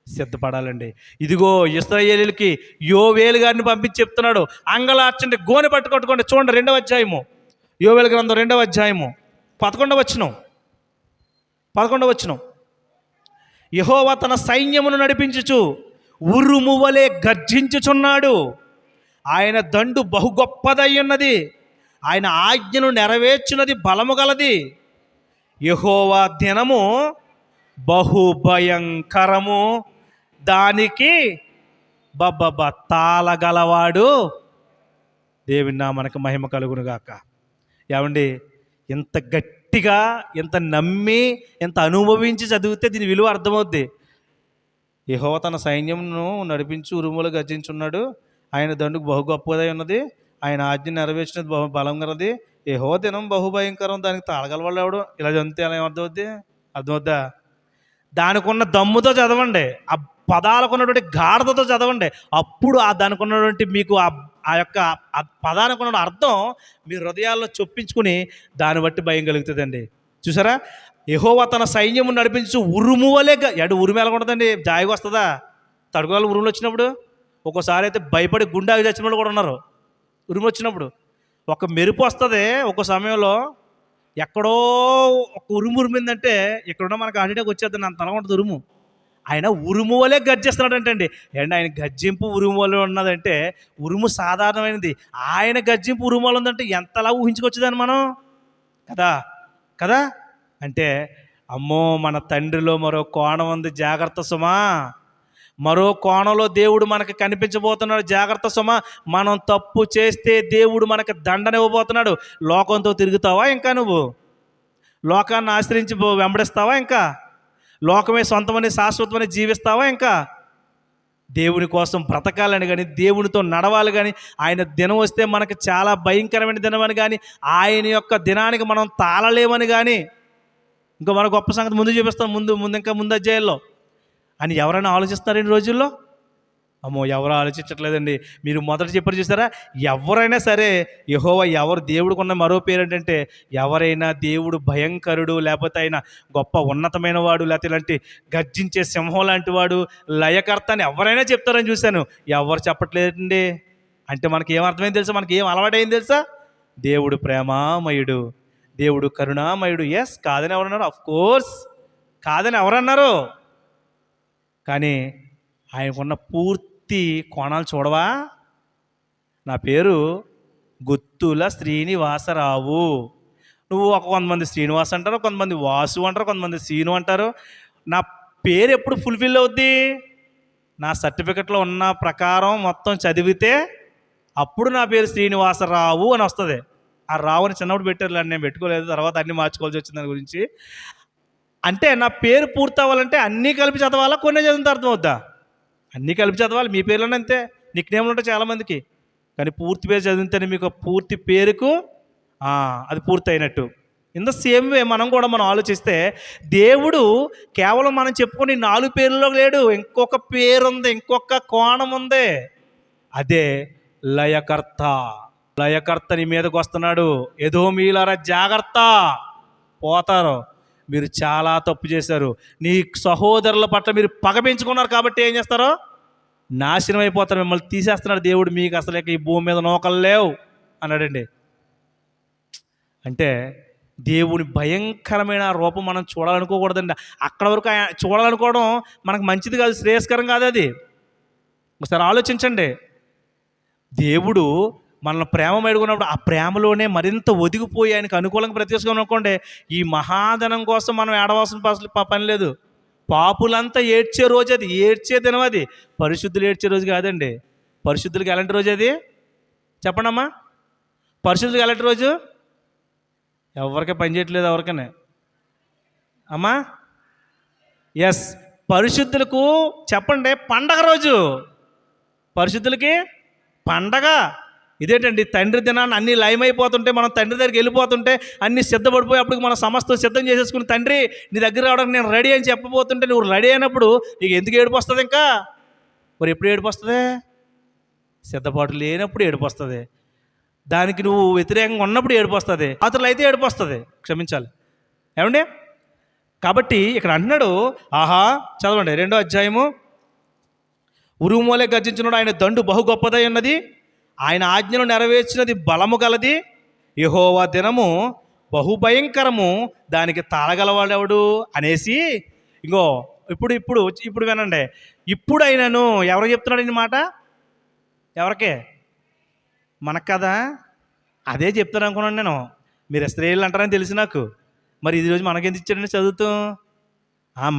సిద్ధపడాలండి. ఇదిగో ఇశ్రాయేలీయులకి యోవేలు గారిని పంపించి చెప్తున్నాడు, అంగలార్చండి, గోనె పట్టుకొట్టుకోండి. చూడండి 2వ అధ్యాయము, యోవేలు గ్రంథం 2వ అధ్యాయము 11వ వచనం. యెహోవా తన సైన్యమును నడిపించుచు ఉరుము వలె గర్జించుచున్నాడు. ఆయన దండు బహు గొప్పదై ఉన్నది, ఆయన ఆజ్ఞను నెరవేర్చున్నది బలము గలది. యెహోవా దినము బహుభయంకరము, దానికి తాళగలవాడు. దేవుని నామమునకు మహిమ కలుగునుగాక. ఏమండి, ఎంత గట్టిగా, ఎంత నమ్మి, ఎంత అనుభవించి చదివితే దీని విలువ అర్థమవుద్ది. యెహోవా తన సైన్యమును నడిపించి ఉరుములు గర్జించున్నాడు, ఆయన దండుకు బహు గొప్పదై ఉన్నది, ఆయన ఆజ్ఞ నెరవేర్చినది బహు బలం కలది. యెహోవా దినం బహుభయంకరం, దానికి తాళగలవాడు ఎవడు. ఇలా చదివితే ఎలా ఏమర్థమవుద్ది? అర్థమవుద్దా? దానికి ఉన్న దమ్ముతో చదవండి, ఆ పదాలకు ఉన్నటువంటి గాఢతతో చదవండి. అప్పుడు దానికి ఉన్నటువంటి మీకు ఆ యొక్క ఆ పదానికి ఉన్న అర్థం మీ హృదయాల్లో చొప్పించుకుని దాన్ని బట్టి భయం కలుగుతుందండి. చూసారా? యెహోవా తన సైన్యము నడిపించు ఉరుము వలె. ఉరుము ఎలా ఉంటుందండి? జాయిగా వస్తుందా? తడుకోవాలి ఉరుములు వచ్చినప్పుడు. ఒక్కోసారి అయితే భయపడి గుండాకి చచ్చిన వాళ్ళు కూడా ఉన్నారు. ఉరుము వచ్చినప్పుడు ఒక మెరుపు వస్తుంది, ఒక సమయంలో ఎక్కడో ఒక ఉరుము ఉరిమిందంటే ఎక్కడున్నా మనకు హార్ట్ అటాక్ వచ్చేద్దని అంత అలా ఉంటుంది ఉరుము. ఆయన ఉరుము వలె గర్జిస్తున్నాడంటండి. ఏంటి ఆయన గర్జింపు ఉరుము వలె ఉన్నదంటే, ఉరుము సాధారణమైనది, ఆయన గర్జింపు ఉరుము వలె ఉందంటే ఎంతలా ఊహించుకొచ్చేదాన్ని మనం కదా కదా అంటే, అమ్మో మన తండ్రిలో మరో కోణం ఉంది, జాగ్రత్త సుమా. మరో కోణంలో దేవుడు మనకు కనిపించబోతున్నాడు, జాగ్రత్త సుమా. మనం తప్పు చేస్తే దేవుడు మనకు దండన ఇవ్వబోతున్నాడు. లోకంతో తిరుగుతావా ఇంకా? నువ్వు లోకాన్ని ఆశ్రయించి వెంబడిస్తావా ఇంకా? లోకమే సొంతమని శాశ్వతమని జీవిస్తావా ఇంకా? దేవుని కోసం బ్రతకాలని కానీ, దేవునితో నడవాలి కానీ, ఆయన దినం వస్తే మనకు చాలా భయంకరమైన దినం అని కానీ, ఆయన యొక్క దినానికి మనం తాళలేమని కానీ, ఇంకా మన గొప్ప సంగతి ముందు చూపిస్తాం, ముందు అధ్యాయంలో అని ఎవరైనా ఆలోచిస్తారు ఈ రోజుల్లో? అమ్మో, ఎవరు ఆలోచించట్లేదండి. మీరు మొదట చెప్పారు చూసారా? ఎవరైనా సరే యెహోవా ఎవరు దేవుడికి ఉన్న మరో పేరు ఏంటంటే, ఎవరైనా దేవుడు భయంకరుడు, లేకపోతే ఆయన గొప్ప ఉన్నతమైన వాడు, లేకపోతే ఇలాంటి గర్జించే సింహం లాంటి వాడు, లయకర్త అని ఎవరైనా చెప్తారని చూశాను. ఎవరు చెప్పట్లేదండి. అంటే మనకి ఏం అర్థమైంది తెలుసా? మనకి ఏం అలవాటైంది తెలుసా? దేవుడు ప్రేమామయుడు, దేవుడు కరుణామయుడు. ఎస్, కాదని ఎవరన్నారు? ఆఫ్ కోర్స్ కాదని ఎవరన్నారు? కానీ ఆయనకున్న పూర్తి కోణాలు చూడవా? నా పేరు గుత్తుల శ్రీనివాసరావు. నువ్వు కొంతమంది శ్రీనివాస్ అంటారు, కొంతమంది వాసు అంటారు, కొంతమంది సీను అంటారు. నా పేరు ఎప్పుడు ఫుల్ఫిల్ అవుద్ది? నా సర్టిఫికెట్లో ఉన్న ప్రకారం మొత్తం చదివితే అప్పుడు నా పేరు శ్రీనివాసరావు అని వస్తుంది. ఆ రావుని చిన్నప్పుడు పెట్టారు, నేను పెట్టుకోలేదు, తర్వాత అన్నీ మార్చుకోవాల్సి వచ్చింది దాని గురించి. అంటే నా పేరు పూర్తి అవ్వాలంటే అన్నీ కలిపి చదవాలా, కొన్ని చదివితే అర్థమవుద్దా? అన్నీ కలిపి చదవాలి. మీ పేర్లోనే అంతే, నిక్ నేమ్లు ఉంటాయి చాలామందికి, కానీ పూర్తి పేరు చదివితేనే మీకు పూర్తి పేరుకు అది పూర్తి అయినట్టు. ఇన్ ద సేమ్ వే మనం ఆలోచిస్తే, దేవుడు కేవలం మనం చెప్పుకొని 4 పేర్లలో లేడు, ఇంకొక పేరు ఉంది, ఇంకొక కోణం ఉంది. అదే లయకర్త. లయకర్త నీ మీదకు వస్తున్నాడు. ఎదోమీయులారా జాగ్రత్త, పోతారు. మీరు చాలా తప్పు చేశారు. నీ సహోదరుల పట్ల మీరు పగ పెంచుకున్నారు కాబట్టి ఏం చేస్తారో నాశనం అయిపోతారు. మిమ్మల్ని తీసేస్తున్నాడు దేవుడు. మీకు అసలు ఈ భూమి మీద నోకలు లేవు అన్నాడండి. అంటే దేవుని భయంకరమైన రూపం మనం చూడాలనుకోకూడదండి. అక్కడ వరకు చూడాలనుకోవడం మనకు మంచిది కాదు, శ్రేయస్కరం కాదు. అది ఒకసారి ఆలోచించండి. దేవుడు మనల్ని ప్రేమ మెడుకున్నప్పుడు ఆ ప్రేమలోనే మరింత ఒదిగిపోయి ఆయనకు అనుకూలంగా ప్రతిష్ఠించుకుని అనుకోండి, ఈ మహాధనం కోసం మనం ఏడవలసిన పని లేదు. పాపులంతా ఏడ్చే రోజు అది, ఏడ్చే దినం అది. పరిశుద్ధులు ఏడ్చే రోజు కాదండి. పరిశుద్ధులకి ఎలాంటి రోజు అది చెప్పండమ్మా? పరిశుద్ధులకి ఎలాంటి రోజు? ఎవరికే పని చేయట్లేదు ఎవరికనే. అమ్మా ఎస్, పరిశుద్ధులకు చెప్పండి పండగ రోజు, పరిశుద్ధులకి పండగ. ఇదేంటండి, తండ్రి దినాన్ని అన్నీ లయమైపోతుంటే, మనం తండ్రి దగ్గరికి వెళ్ళిపోతుంటే అన్నీ సిద్ధపడిపోయి అప్పుడు మనం సమస్తం సిద్ధం చేసేసుకుని, తండ్రి నీ దగ్గర రావడానికి నేను రెడీ అని చెప్పబోతుంటే నువ్వు రెడీ అయినప్పుడు నీకు ఎందుకు ఏడుపు వస్తుంది? ఇంకా మరి ఎప్పుడు ఏడుపు వస్తుంది? సిద్ధపాటు లేనప్పుడు ఏడుపు వస్తుంది. దానికి నువ్వు వ్యతిరేకంగా ఉన్నప్పుడు ఏడుపు వస్తుంది. అతను అయితే ఏడుపు వస్తుంది, క్షమించాలి. ఏమండి? కాబట్టి ఇక్కడ అంటున్నాడు, ఆహా చదవండి 2వ అధ్యాయము. ఉరుమూలే గర్జించినాడు, ఆయన దండు బహు గొప్పదై ఉన్నది, ఆయన ఆజ్ఞను నెరవేర్చినది బలము గలది, యెహోవా దినము బహుభయంకరము, దానికి తాళగలవాడెవడు అనేసి. ఇంకో ఇప్పుడు వినండి. ఇప్పుడైనను ఎవరు చెప్తున్నాడు ఈ మాట? ఎవరికే? మనకు కదా. అదే చెప్తాను అనుకున్నాను నేను. మీరు ఇశ్రాయేలు అంటారని తెలిసి నాకు. మరి ఈరోజు మనకెందుకు ఇచ్చాడండి చదువుతూ?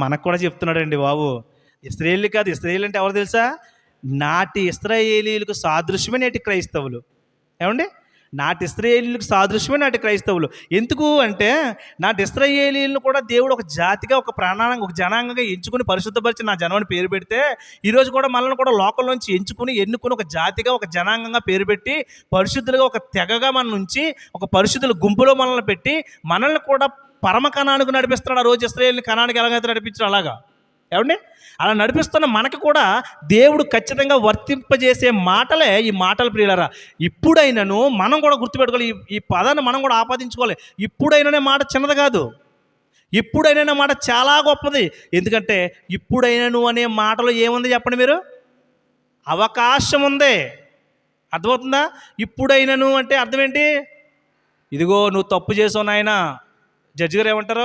మనకు కూడా చెప్తున్నాడండి బాబు. ఇశ్రాయేలు కాదు, ఇశ్రాయేలు అంటే ఎవరు తెలుసా? నాటి ఇశ్రాయేలీలకు సాదృశ్యమే నేటి క్రైస్తవులు. ఏమండి? నాటి ఇశ్రాయేలీలకు సాదృశ్యమే నాటి క్రైస్తవులు. ఎందుకు అంటే, నాటి ఇశ్రాయేలీలను కూడా దేవుడు ఒక జాతిగా, ఒక ప్రాణాంగంగా, ఒక జనాంగంగా ఎంచుకుని పరిశుద్ధపరిచి నా జనం పేరు పెడితే, ఈరోజు కూడా మనల్ని కూడా లోకంలోంచి ఎన్నుకుని ఒక జాతిగా, ఒక జనాంగంగా పేరు పెట్టి, పరిశుద్ధులుగా ఒక తెగగా మన నుంచి, ఒక పరిశుద్ధుల గుంపులో మనల్ని పెట్టి, మనల్ని కూడా పరమ కణానికి నడిపిస్తున్నాడు. ఆ రోజు ఇశ్రాయేలుని కణానికి ఎలాగైతే నడిపించాడు అలాగా. ఏమండి? అలా నడిపిస్తున్న మనకు కూడా దేవుడు ఖచ్చితంగా వర్తింపజేసే మాటలే ఈ మాటలు. ప్రియులారా, ఇప్పుడైనను మనం కూడా గుర్తుపెట్టుకోవాలి, ఈ పదాన్ని మనం కూడా ఆపాదించుకోవాలి. ఇప్పుడైననే మాట చిన్నది కాదు, ఇప్పుడైనా మాట చాలా గొప్పది. ఎందుకంటే ఇప్పుడైనను అనే మాటలో ఏముంది చెప్పండి మీరు? అవకాశం ఉంది. అర్థమవుతుందా? ఇప్పుడైనను అంటే అర్థం ఏంటి? ఇదిగో నువ్వు తప్పు చేసావు నాయన. జడ్జి గారు ఏమంటారు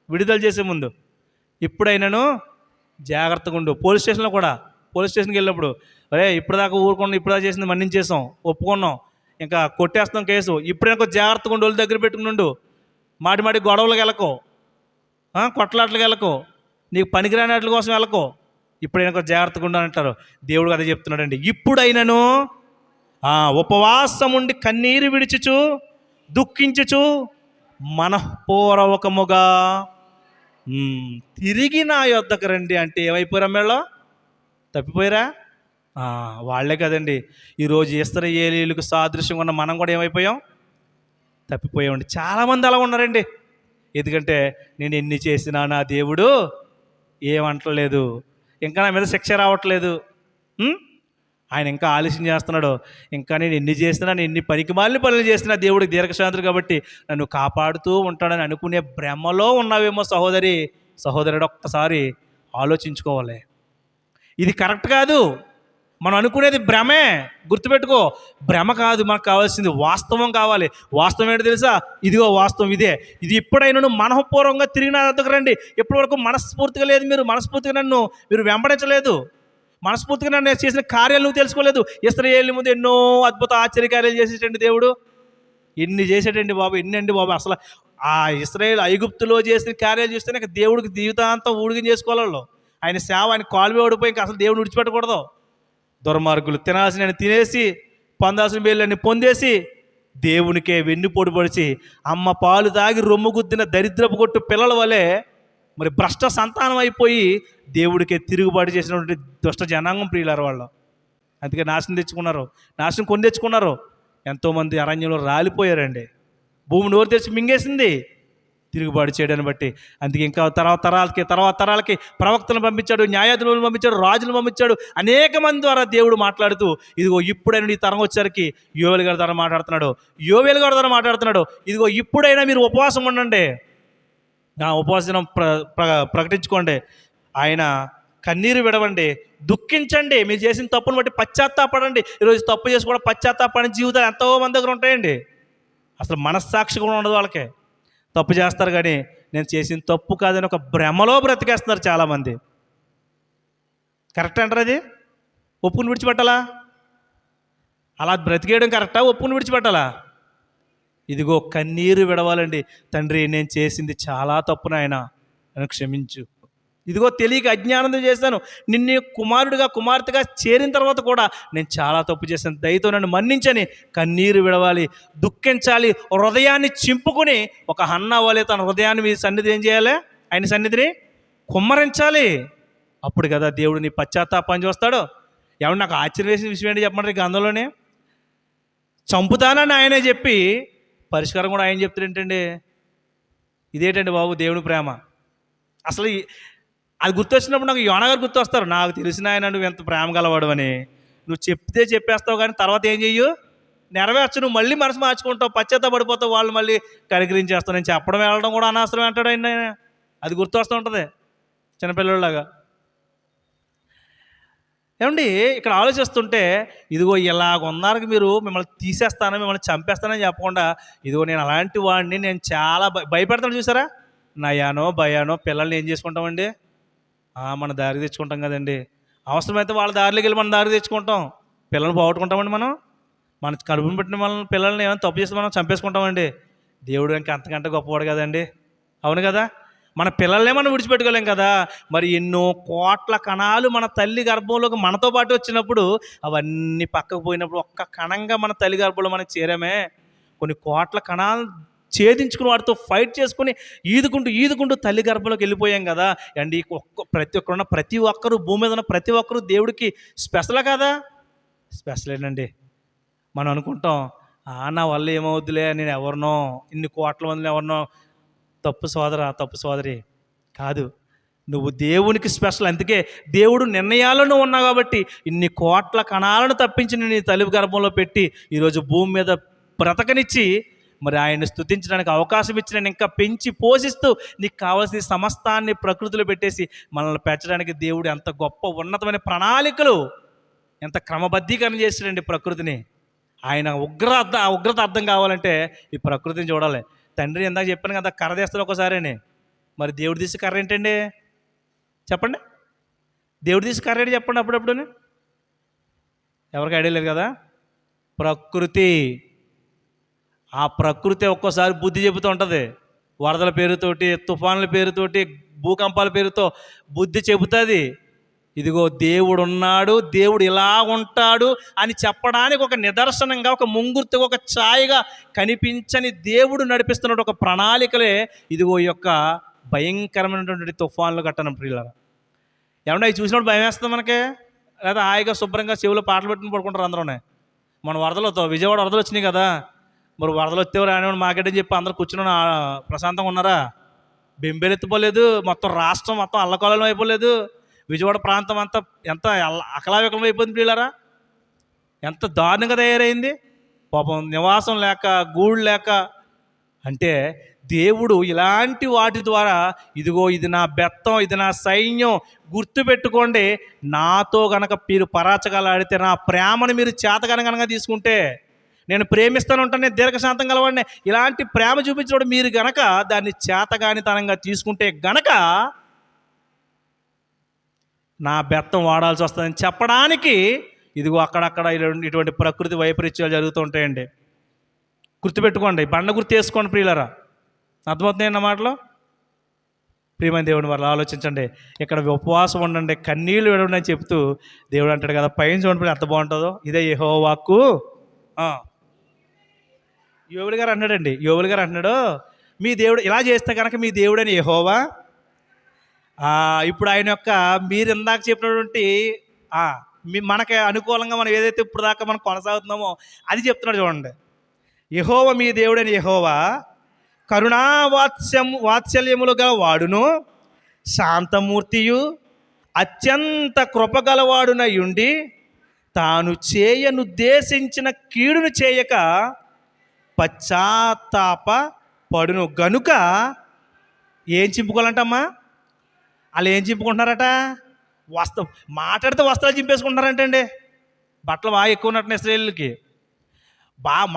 విడుదల చేసే ముందు? ఇప్పుడైనాను జాగ్రత్తగా ఉండు. పోలీస్ స్టేషన్కి వెళ్ళినప్పుడు, అరే ఇప్పటిదాకా ఊరుకున్నాం, ఇప్పుడుదాకా చేసింది మన్నించేసాం, ఒప్పుకున్నాం, ఇంకా కొట్టేస్తాం కేసు, ఇప్పుడైనా కొంచెం జాగ్రత్తగా ఉండు, వాళ్ళ దగ్గర పెట్టుకుని మాటి గొడవలకు వెళ్ళకో, కొట్లాట్లకు వెళ్ళకో, నీకు పనికిరాని వాటి కోసం వెళ్ళకో, ఇప్పుడైనా కొంచెం జాగ్రత్తగా ఉండు అంటారు. దేవుడు అదే చెప్తున్నాడండి. ఇప్పుడైనాను ఉపవాసం ఉండి కన్నీరు విడిచుచు దుఃఖించుచు మనఃపూర్వకముగా తిరిగి నా యొద్దకు రండి అంటే ఏమైపోయారా? మేళ్ళో తప్పిపోయారా? వాళ్లే కదండి. ఈరోజు ఇశ్రాయేలీయులకు సాదృశ్యంగా ఉన్న మనం కూడా ఏమైపోయాం? తప్పిపోయామండి. చాలామంది అలా ఉన్నారండి. ఎందుకంటే నేను ఎన్ని చేసినా నా దేవుడు ఏమంటలేదు, ఇంకా నా మీద శిక్ష రావట్లేదు, ఆయన ఇంకా ఆలస్యం చేస్తున్నాడు, ఇంకా నేను ఎన్ని చేసినా, నేను ఎన్ని పనికిమాలిన పనులు చేసినా దేవుడికి దీర్ఘశాంతుడు కాబట్టి నన్ను కాపాడుతూ ఉంటాడని అనుకునే భ్రమలో ఉన్నావేమో సహోదరుడు. ఒక్కసారి ఆలోచించుకోవాలి. ఇది కరెక్ట్ కాదు. మనం అనుకునేది భ్రమే. గుర్తుపెట్టుకో, భ్రమ కాదు. మనకు కావాల్సింది వాస్తవం కావాలి. వాస్తవం ఏంటో తెలుసా? ఇదిగో వాస్తవం ఇదే. ఇది ఇప్పుడైనా మనఃపూర్వకంగా తిరిగి నా దగ్గరకు రండి. ఎప్పటి వరకు మనస్ఫూర్తిగా లేదు, మీరు మనస్ఫూర్తిగా నన్ను వెంబడించలేదు, మనస్ఫూర్తిగా నన్ను చేసిన కార్యాలు నువ్వు తెలుసుకోలేదు. ఇశ్రాయేలు ముందు ఎన్నో అద్భుత ఆశ్చర్య కార్యాలు చేసేటండి దేవుడు. ఎన్ని చేసేటండి బాబు, ఎన్ని అండి బాబు. అసలు ఆ ఇశ్రాయేలు ఐగుప్తులో చేసిన కార్యాలు చూస్తే ఇంకా దేవుడికి జీవితాంతం ఊడిగం చేసుకోవాలి. ఆయన సేవ, ఆయన కాలువే ఓడిపోయి ఇంకా అసలు దేవుడు విడిచిపెట్టకూడదు. దుర్మార్గులు తినాల్సిన తినేసి, పొందాల్సిన వేళ్ళని పొందేసి, దేవునికే వెన్నుపోటు పొడిచి, అమ్మ పాలు తాగి రొమ్ము గుద్దిన దరిద్రపు కొట్టు పిల్లల వలె మరి భ్రష్ట సంతానం అయిపోయి దేవుడికే తిరుగుబాటు చేసినటువంటి దుష్ట జనాంగం ప్రియులారు వాళ్ళు. అందుకే నాశనం కొని తెచ్చుకున్నారు. ఎంతోమంది అరణ్యంలో రాలిపోయారండి. భూమి నోరు తెచ్చి మింగేసింది తిరుగుబాటు చేయడాన్ని బట్టి. అందుకే ఇంకా తర్వాత తరాలకి ప్రవక్తలను పంపించాడు, న్యాయాధిపతులను పంపించాడు, రాజులను పంపించాడు. అనేక మంది ద్వారా దేవుడు మాట్లాడుతూ, ఇదిగో ఇప్పుడైనా ఈ తరం వచ్చేసరికి యోవేలు గారి ద్వారా మాట్లాడుతున్నాడు. ఇదిగో ఇప్పుడైనా మీరు ఉపవాసం ఉండండి, ఉపవాసం ప్రకటించుకోండి, ఆయన కన్నీరు విడవండి, దుఃఖించండి, మీరు చేసిన తప్పును బట్టి పశ్చాత్తాపడండి. ఈరోజు తప్పు చేసి కూడా పశ్చాత్తాపడిన జీవితాలు ఎంతో మంది దగ్గర ఉంటాయండి. అసలు మనస్సాక్షి కూడా ఉండదు వాళ్ళకి. తప్పు చేస్తారు కానీ నేను చేసిన తప్పు కాదని ఒక భ్రమలో బ్రతికేస్తున్నారు చాలామంది. కరెక్ట్ అంటారు? అది ఒప్పుకుని విడిచిపెట్టాలా? అలా బ్రతికేయడం కరెక్టా? ఒప్పుకుని విడిచిపెట్టాలా? ఇదిగో కన్నీరు విడవాలండి. తండ్రి నేను చేసింది చాలా తప్పు నాయనా, నన్ను క్షమించు. ఇదిగో తెలియక అజ్ఞానంతో చేశాను, నిన్ను కుమార్తెగా చేరిన తర్వాత కూడా నేను చాలా తప్పు చేశాను, దయతో నన్ను మన్నించని కన్నీరు విడవాలి, దుఃఖించాలి, హృదయాన్ని చింపుకుని ఒక హన్నా వలె తన హృదయాన్ని మీ సన్నిధి ఏం చేయాలి? ఆయన సన్నిధిని కుమ్మరించాలి. అప్పుడు కదా దేవుడు నీ పశ్చాత్తాపాన్ని చూస్తాడు. ఏమన్నా నాకు ఆశ్చర్యం వేసిన విషయం ఏంటి చెప్పమంటారు ఈ గ్రంథంలోనే? చంపుతానని ఆయనే చెప్పి పరిష్కారం కూడా ఆయన చెప్తాడు ఏంటండి? ఇదేంటండి బాబు దేవుని ప్రేమ? అసలు అది గుర్తొచ్చినప్పుడు నాకు యోనా గారు గుర్తొస్తారు. నాకు తెలిసిన ఆయన నువ్వు ఎంత ప్రేమ గలవాడు అని. నువ్వు చెప్తే చెప్పేస్తావు, కానీ తర్వాత ఏం చెయ్యు, నెరవేర్చు. నువ్వు మళ్ళీ మనసు మార్చుకుంటావు, పశ్చాత్తాపడిపోతావు, వాళ్ళు మళ్ళీ కనికరించేస్తావు. నేను చెప్పడం వెళ్ళడం కూడా అనవసరం అంటాడు ఆయన. అది గుర్తొస్తూ ఉంటుంది చిన్నపిల్లలాగా. ఏమండి, ఇక్కడ ఆలోచిస్తుంటే ఇదిగో ఇలాగ ఉన్నారు మీరు, మిమ్మల్ని తీసేస్తాను, మిమ్మల్ని చంపేస్తానని చెప్పకుండా ఇదిగో నేను అలాంటి వాడిని, నేను చాలా భయపెడతాను. చూసారా? నయానో భయానో పిల్లల్ని ఏం చేసుకుంటామండి? మన దారి తెచ్చుకుంటాం కదండి. అవసరమైతే వాళ్ళ దారిలోకి వెళ్ళి మన దారి తెచ్చుకుంటాం. పిల్లల్ని పోగొట్టుకుంటామండి మనం. మన కడుపుని పెట్టిన వాళ్ళని పిల్లల్ని ఏమైనా తప్పు చేస్తే మనం చంపేసుకుంటామండి. దేవుడు ఇంకా అంతకంటే గొప్పవాడు కదండి. అవును కదా? మన పిల్లల్నే మనం విడిచిపెట్టుకోలేం కదా. మరి ఎన్నో కోట్ల కణాలు మన తల్లి గర్భంలోకి మనతో పాటు వచ్చినప్పుడు అవన్నీ పక్కకు పోయినప్పుడు ఒక్క కణంగా మన తల్లి గర్భంలో మనకి చేరామే. కొన్ని కోట్ల కణాలు ఛేదించుకుని వాటితో ఫైట్ చేసుకుని ఈదుకుంటూ తల్లి గర్భంలోకి వెళ్ళిపోయాం కదా. అండ్ ఈ ప్రతి ఒక్కరు భూమి మీద ఉన్న ప్రతి ఒక్కరు దేవుడికి స్పెషల్ కదా. స్పెషలేనండి. మనం అనుకుంటాం నా వల్ల ఏమవుద్దులే, నేను ఎవరినో, ఇన్ని కోట్ల మందిని ఎవరినో. తప్పు సోదరా, తప్పు సోదరి. కాదు, నువ్వు దేవునికి స్పెషల్. అందుకే దేవుడు నిర్ణయాలను ఉన్నావు కాబట్టి ఇన్ని కోట్ల కణాలను తప్పించి నీ తల్లి గర్భంలో పెట్టి ఈరోజు భూమి మీద బ్రతకనిచ్చి మరి ఆయన్ని స్తుతించడానికి అవకాశం ఇచ్చి నేను ఇంకా పెంచి పోషిస్తూ నీకు కావాల్సిన సమస్తాన్ని ప్రకృతిలో పెట్టేసి మనల్ని పెంచడానికి దేవుడు ఎంత గొప్ప ఉన్నతమైన ప్రణాళికలు, ఎంత క్రమబద్ధీకరణ చేశాడండి ప్రకృతిని. ఆయన ఉగ్రత అర్థం కావాలంటే ఈ ప్రకృతిని చూడాలి. తండ్రి ఇందాక చెప్పాను కదా, కర్ర తీస్తాడు ఒకసారి. మరి దేవుడు తీసి కర్ర ఏంటండి చెప్పండి? దేవుడు తీసి కర్ర ఏంటి చెప్పండి? అప్పుడప్పుడు ఎవరికి ఐడియా లేదు కదా. ప్రకృతి. ఆ ప్రకృతి ఒక్కోసారి బుద్ధి చెబుతూ ఉంటుంది. వరదల పేరుతోటి, తుఫానుల పేరుతోటి, భూకంపాల పేరుతో బుద్ధి చెబుతుంది. ఇదిగో దేవుడు ఉన్నాడు, దేవుడు ఇలా ఉంటాడు అని చెప్పడానికి ఒక నిదర్శనంగా, ఒక ముంగుర్తుగా, ఒక ఛాయగా కనిపించని దేవుడు నడిపిస్తున్నట్టు ఒక ప్రణాళికలే ఇదిగో ఈ యొక్క భయంకరమైనటువంటి తుఫాన్లు కట్టనం ప్రియులారా. ఏమన్నా అవి చూసినప్పుడు భయం వేస్తుంది మనకే, లేదా హాయిగా శుభ్రంగా చెవులో పాటలు పెట్టుకుని పడుకుంటారు అందరూనే. మన వరదలతో విజయవాడ వరదలు వచ్చినాయి కదా. మరి వరదలు వస్తే రానివ్వండి మాకేటని చెప్పి అందరూ కూర్చుని ప్రశాంతంగా ఉన్నారా? బెంబేలెత్తిపోలేదు. మొత్తం రాష్ట్రం మొత్తం అల్లకల్లోలం అయిపోలేదు. విజయవాడ ప్రాంతం అంతా ఎంత అకలావికలం అయిపోయింది ప్రియులారా. ఎంత దారుణంగా తయారైంది. పాపం నివాసం లేక, గూడు లేక. అంటే దేవుడు ఇలాంటి వాటి ద్వారా ఇదిగో ఇది నా బెత్తం, ఇది నా సైన్యం, గుర్తుపెట్టుకోండి. నాతో గనక మీరు పరాచకాలాడితే, నా ప్రేమను మీరు చేతగనగనగా తీసుకుంటే, నేను ప్రేమిస్తాను ఉంటాను, నేను దీర్ఘశాంతం గలవాడిని, ఇలాంటి ప్రేమ చూపించినప్పుడు మీరు గనక దాన్ని చేతగానితనంగా తీసుకుంటే గనక నా బెత్తం వాడాల్సి వస్తుందని చెప్పడానికి ఇదిగో అక్కడక్కడ ఇటువంటి ప్రకృతి వైపరీత్యాలు జరుగుతూ ఉంటాయండి. గుర్తుపెట్టుకోండి, బండ గుర్తు వేసుకోండి ప్రియులరా. అర్థమవుతున్నాయి అన్న మాటలో. ప్రియమైన దేవుని వాళ్ళు ఆలోచించండి. ఇక్కడ ఉపవాసం ఉండండి, కన్నీళ్ళు విడండి అని చెప్తూ దేవుడు అంటాడు కదా. పైన చూడండి ఎంత బాగుంటుందో. ఇదే యెహోవా వాక్కు. యోబులు గారు అంటున్నాడు, మీ దేవుడు ఇలా చేస్తే కనుక మీ దేవుడని యెహోవా. ఇప్పుడు ఆయన యొక్క మీరు ఇందాక చెప్పినటువంటి మనకి అనుకూలంగా మనం ఏదైతే ఇప్పుడు దాకా మనం కొనసాగుతున్నామో అది చెప్తున్నాడు చూడండి. యెహోవా మీ దేవుడని యెహోవా వాత్సల్యములు గల వాడును, శాంతమూర్తియు, అత్యంత కృపగలవాడునయుండి తాను చేయనుద్దేశించిన కీడును చేయక పశ్చాత్తాప పడును గనుక. ఏం చింపుకోవాలంటమ్మా? వాళ్ళు ఏం చింపుకుంటున్నారట? మాట్లాడితే వస్త్రాలు చింపేసుకుంటున్నారంటండి. బట్టలు బాగా ఎక్కువ ఉన్నట్టు ఇశ్రాయేలుకి.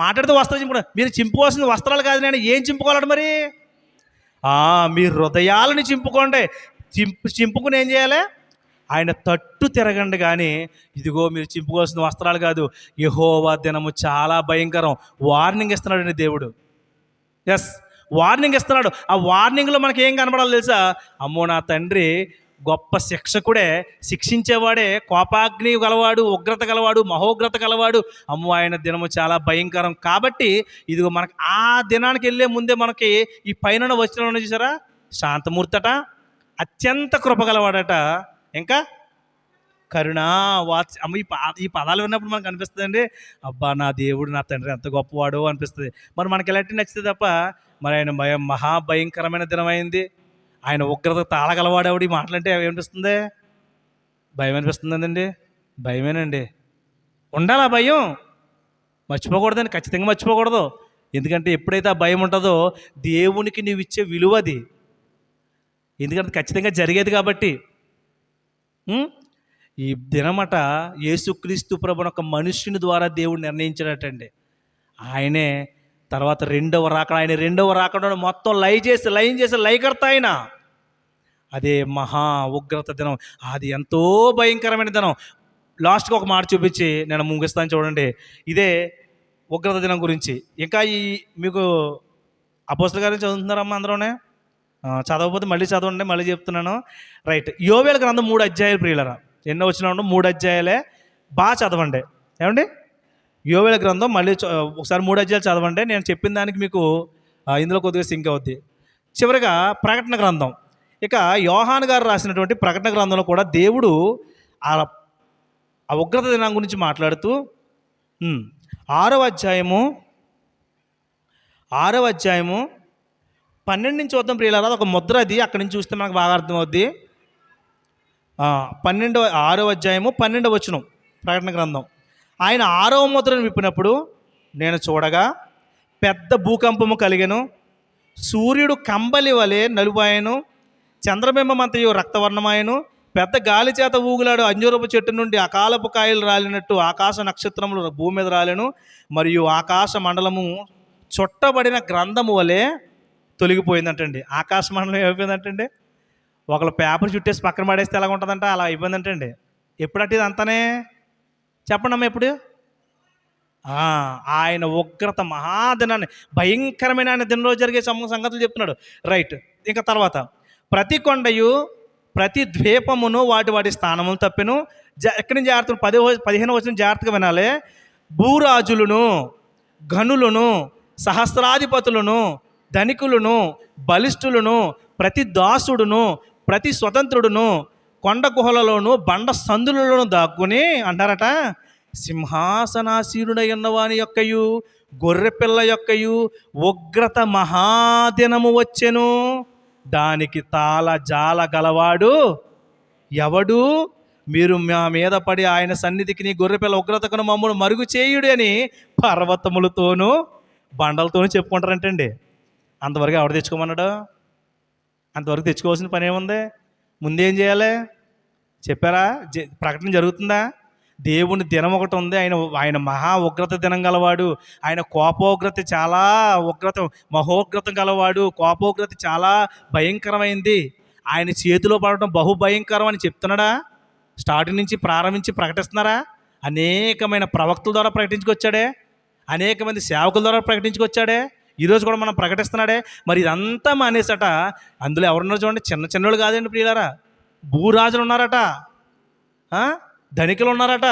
మాట్లాడితే వస్త్రాలు చింపుకుంటారు. మీరు చింపుకోవాల్సిన వస్త్రాలు కాదు, నేను ఏం చింపుకోవాలంట మరి? మీ హృదయాలను చింపుకోండి. చింపుకుని ఏం చేయాలి? ఆయన తట్టు తిరగండి. కానీ ఇదిగో మీరు చింపుకోవాల్సిన వస్త్రాలు కాదు. యెహోవా దినము చాలా భయంకరం. వార్నింగ్ ఇస్తున్నాడండి దేవుడు. వార్నింగ్ ఇస్తున్నాడు. ఆ వార్నింగ్లో మనకి ఏం కనబడాలి తెలుసా? అమ్మో, నా తండ్రి గొప్ప శిక్షకుడే, శిక్షించేవాడే, కోపాగ్ని గలవాడు, ఉగ్రత గలవాడు, మహోగ్రత గలవాడు. అమ్మో, ఆయన దినము చాలా భయంకరం. కాబట్టి ఇదిగో మనకి ఆ దినానికి వెళ్ళే ముందే మనకి ఈ పైన వచనాలు చూసారా? శాంతమూర్తట, అత్యంత కృపగలవాడట, ఇంకా కరుణా అమ్మ ఈ పదాలు విన్నప్పుడు మనకు అనిపిస్తుందండి, అబ్బా నా దేవుడు నా తండ్రి ఎంత గొప్పవాడో అనిపిస్తుంది. మరి మనకి ఎలాంటి నచ్చితే తప్ప, మరి ఆయన మహాభయంకరమైన దినమైంది, ఆయన ఉగ్రత తాళగలవాడేవాడు, ఈ మాటలంటే ఏమనిపిస్తుంది? భయం అనిపిస్తుందండి. భయమేనండి. ఉండాలి ఆ భయం, మర్చిపోకూడదండి, ఖచ్చితంగా మర్చిపోకూడదు. ఎందుకంటే ఎప్పుడైతే ఆ భయం ఉంటుందో దేవునికి నీవు ఇచ్చే విలువ అది. ఎందుకంటే ఖచ్చితంగా జరిగేది కాబట్టి. ఈ దినమట యేసుక్రీస్తు ప్రభుని ఒక మనుష్యుని ద్వారా దేవుడు నిర్ణయించాడటండి. ఆయనే తర్వాత ఆయన రెండవ రాకడ మొత్తం లయం చేసి లయకర్త ఆయన. అదే మహా ఉగ్రత దినం, అది ఎంతో భయంకరమైన దినం. లాస్ట్గా ఒక మాట చూపించి నేను ముగిస్తాను చూడండి. ఇదే ఉగ్రత దినం గురించి. ఇంకా మీకు అపోస్తలుల గారిని చదువుతున్నారమ్మా అందరూనే? చదవకపోతే మళ్ళీ చదవండి, మళ్ళీ చెప్తున్నాను. రైట్. యోవేలు గ్రంథం 3 అధ్యాయాలు ప్రియులరా. ఎన్నో వచ్చినా 3 అధ్యాయాలే, బాగా చదవండి. ఏమండి? యోవేలు గ్రంథం మళ్ళీ ఒకసారి 3 అధ్యాయాలు చదవండి. నేను చెప్పిన దానికి మీకు ఇందులో కొద్దిగా సింక్ అవుద్ది. చివరిగా ప్రకటన గ్రంథం. ఇక యోహాను గారు రాసినటువంటి ప్రకటన గ్రంథంలో కూడా దేవుడు ఆ ఉగ్రత దినం గురించి మాట్లాడుతూ 6వ అధ్యాయము 12 నుంచి చూద్దాం ప్రియులారా. ఒక ముద్ర అది, అక్కడి నుంచి చూస్తే మనకు బాగా అర్థమవుద్ది. 6వ అధ్యాయము 12వ వచనం ప్రకటన గ్రంథం. ఆయన 6వ ముద్రను విప్పినప్పుడు నేను చూడగా పెద్ద భూకంపము కలిగెను, సూర్యుడు కంబలి వలె నలుపాయను, చంద్రబింబమంతయు రక్తవర్ణమాయను, పెద్ద గాలి చేత ఊగులాడు అంజూరపు చెట్టు నుండి అకాలపు కాయలు రాలినట్టు ఆకాశ నక్షత్రములు భూమి మీద రాలెను, మరియు ఆకాశ మండలము చుట్టబడిన గ్రంథము వలె తొలగిపోయిందంటండి. ఆకాశ మండలం ఏమైపోయిందంటండి? ఒకళ్ళు పేపర్ చుట్టేసి పక్కన పడేస్తే ఎలాగ ఉంటుందంట, అలా అయిపోయిందంటండి. ఎప్పుడంటే ఇది అంతానే చెప్పండి అమ్మ ఎప్పుడు? ఆయన ఉగ్రత మహాదినాన్ని, భయంకరమైన ఆయన దినంలో జరిగే సంగతులు చెప్తున్నాడు. రైట్. ఇంకా తర్వాత ప్రతి కొండయు ప్రతి ద్వీపమును వాటి స్థానమును తప్పెను. ఎక్కడి నుంచి జాగ్రత్త 15 వచ్చిన జాగ్రత్తగా వినాలి. భూరాజులను, ఘనులను, సహస్రాధిపతులను, ధనికులను, బలిష్ఠులను, ప్రతి దాసుడును, ప్రతి స్వతంత్రుడును కొండ గుహలలోను బండ సందులలోను దాక్కుని అంటారట, సింహాసనాసీనుడై ఉన్నవాని యొక్కయు గొర్రెపిల్ల యొక్కయు ఉగ్రత మహాదినము వచ్చెను, దానికి తాళజాల గలవాడు ఎవడు? మీరు మా మీద పడి ఆయన సన్నిధికి నీ గొర్రెపిల్ల ఉగ్రతకును మమ్మల్ని మరుగు చేయుడు అని పర్వతములతోనూ బండలతోనూ చెప్పుకుంటారంటండి. అంతవరకు ఎవరు తెచ్చుకోమన్నాడు? అంతవరకు తెచ్చుకోవాల్సిన పని ఏముంది? ముందేం చేయాలి చెప్పారా? ప్రకటన జరుగుతుందా? దేవుని దినం ఒకటి ఉంది. ఆయన మహా ఉగ్రత దినం గలవాడు, ఆయన కోపోగ్రత చాలా మహోగ్రతం గలవాడు, కోపోగ్రత చాలా భయంకరమైంది, ఆయన చేతిలో పడటం బహుభయంకరం అని చెప్తున్నాడా? స్టార్టింగ్ నుంచి ప్రారంభించి ప్రకటిస్తున్నారా? అనేకమైన ప్రవక్తల ద్వారా ప్రకటించుకొచ్చాడే, అనేక మంది సేవకుల ద్వారా ప్రకటించుకొచ్చాడే, ఈరోజు కూడా మనం ప్రకటిస్తున్నాడే. మరి ఇదంతా మానేసట అందులో ఎవరున్నారు చూడండి, చిన్నోళ్ళు కాదండి ప్రియులారా, భూరాజులు ఉన్నారట, ధనికులు ఉన్నారట,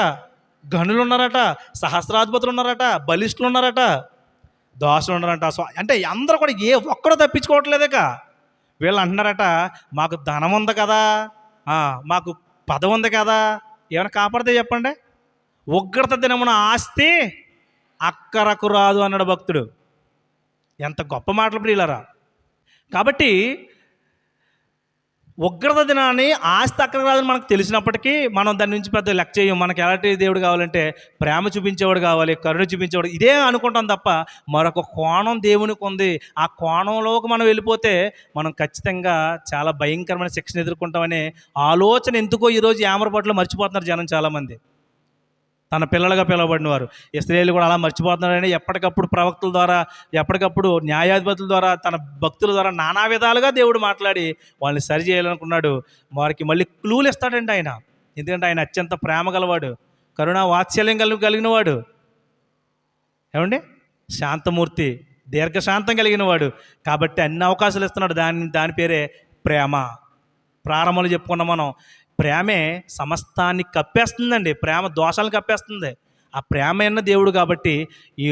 గనులు ఉన్నారట, సహస్రాధిపతులు ఉన్నారట, బలిష్ఠులు ఉన్నారట, దాసులు ఉన్నారట. అంటే అందరూ కూడా ఏ ఒక్కడో తప్పించుకోవట్లేదేక. వీళ్ళు అంటున్నారట, మాకు ధనం ఉంది కదా, మాకు పదవి ఉంది కదా, ఏమైనా కాపాడితే చెప్పండి. ఉగ్రత దినమున ఆస్తి అక్కరకు రాదు అన్నాడు భక్తుడు. ఎంత గొప్ప మాటలు ప్రియులారా. కాబట్టి ఉగ్రత దినాన్ని ఆస్తి అక్కడికి రాదని మనకు తెలిసినప్పటికీ మనం దాని నుంచి పెద్ద లెక్క చేయం. మనకి ఎలాంటి దేవుడు కావాలంటే ప్రేమ చూపించేవాడు కావాలి, కరుణ చూపించేవాడు, ఇదే అనుకుంటాం తప్ప మరొక కోణం దేవునికి ఉంది. ఆ కోణంలోకి మనం వెళ్ళిపోతే మనం ఖచ్చితంగా చాలా భయంకరమైన శిక్షను ఎదుర్కొంటామనే ఆలోచన ఎందుకో ఈరోజు యామరపాటులో మర్చిపోతున్నారు జనం చాలామంది. తన పిల్లలుగా పిలవబడిన వారు ఇశ్రాయేలు కూడా అలా మర్చిపోతున్నారని ఎప్పటికప్పుడు ప్రవక్తల ద్వారా, ఎప్పటికప్పుడు న్యాయాధిపతుల ద్వారా, తన భక్తుల ద్వారా నానా విధాలుగా దేవుడు మాట్లాడి వాళ్ళని సరి చేయాలనుకున్నాడు. వారికి మళ్ళీ క్లూలు ఇస్తాడండి ఆయన. ఎందుకంటే ఆయన అత్యంత ప్రేమ గలవాడు, కరుణ వాత్సల్యం కలిగిన వాడు, ఏమండి శాంతమూర్తి, దీర్ఘశాంతం కలిగిన వాడు. కాబట్టి అన్ని అవకాశాలు ఇస్తున్నాడు. దాని పేరే ప్రేమ. ప్రారంభంలో చెప్పుకున్నాం మనం, ప్రేమే సమస్తాన్ని కప్పేస్తుందండి. ప్రేమ దోషాలను కప్పేస్తుంది. ఆ ప్రేమ అన్న దేవుడు కాబట్టి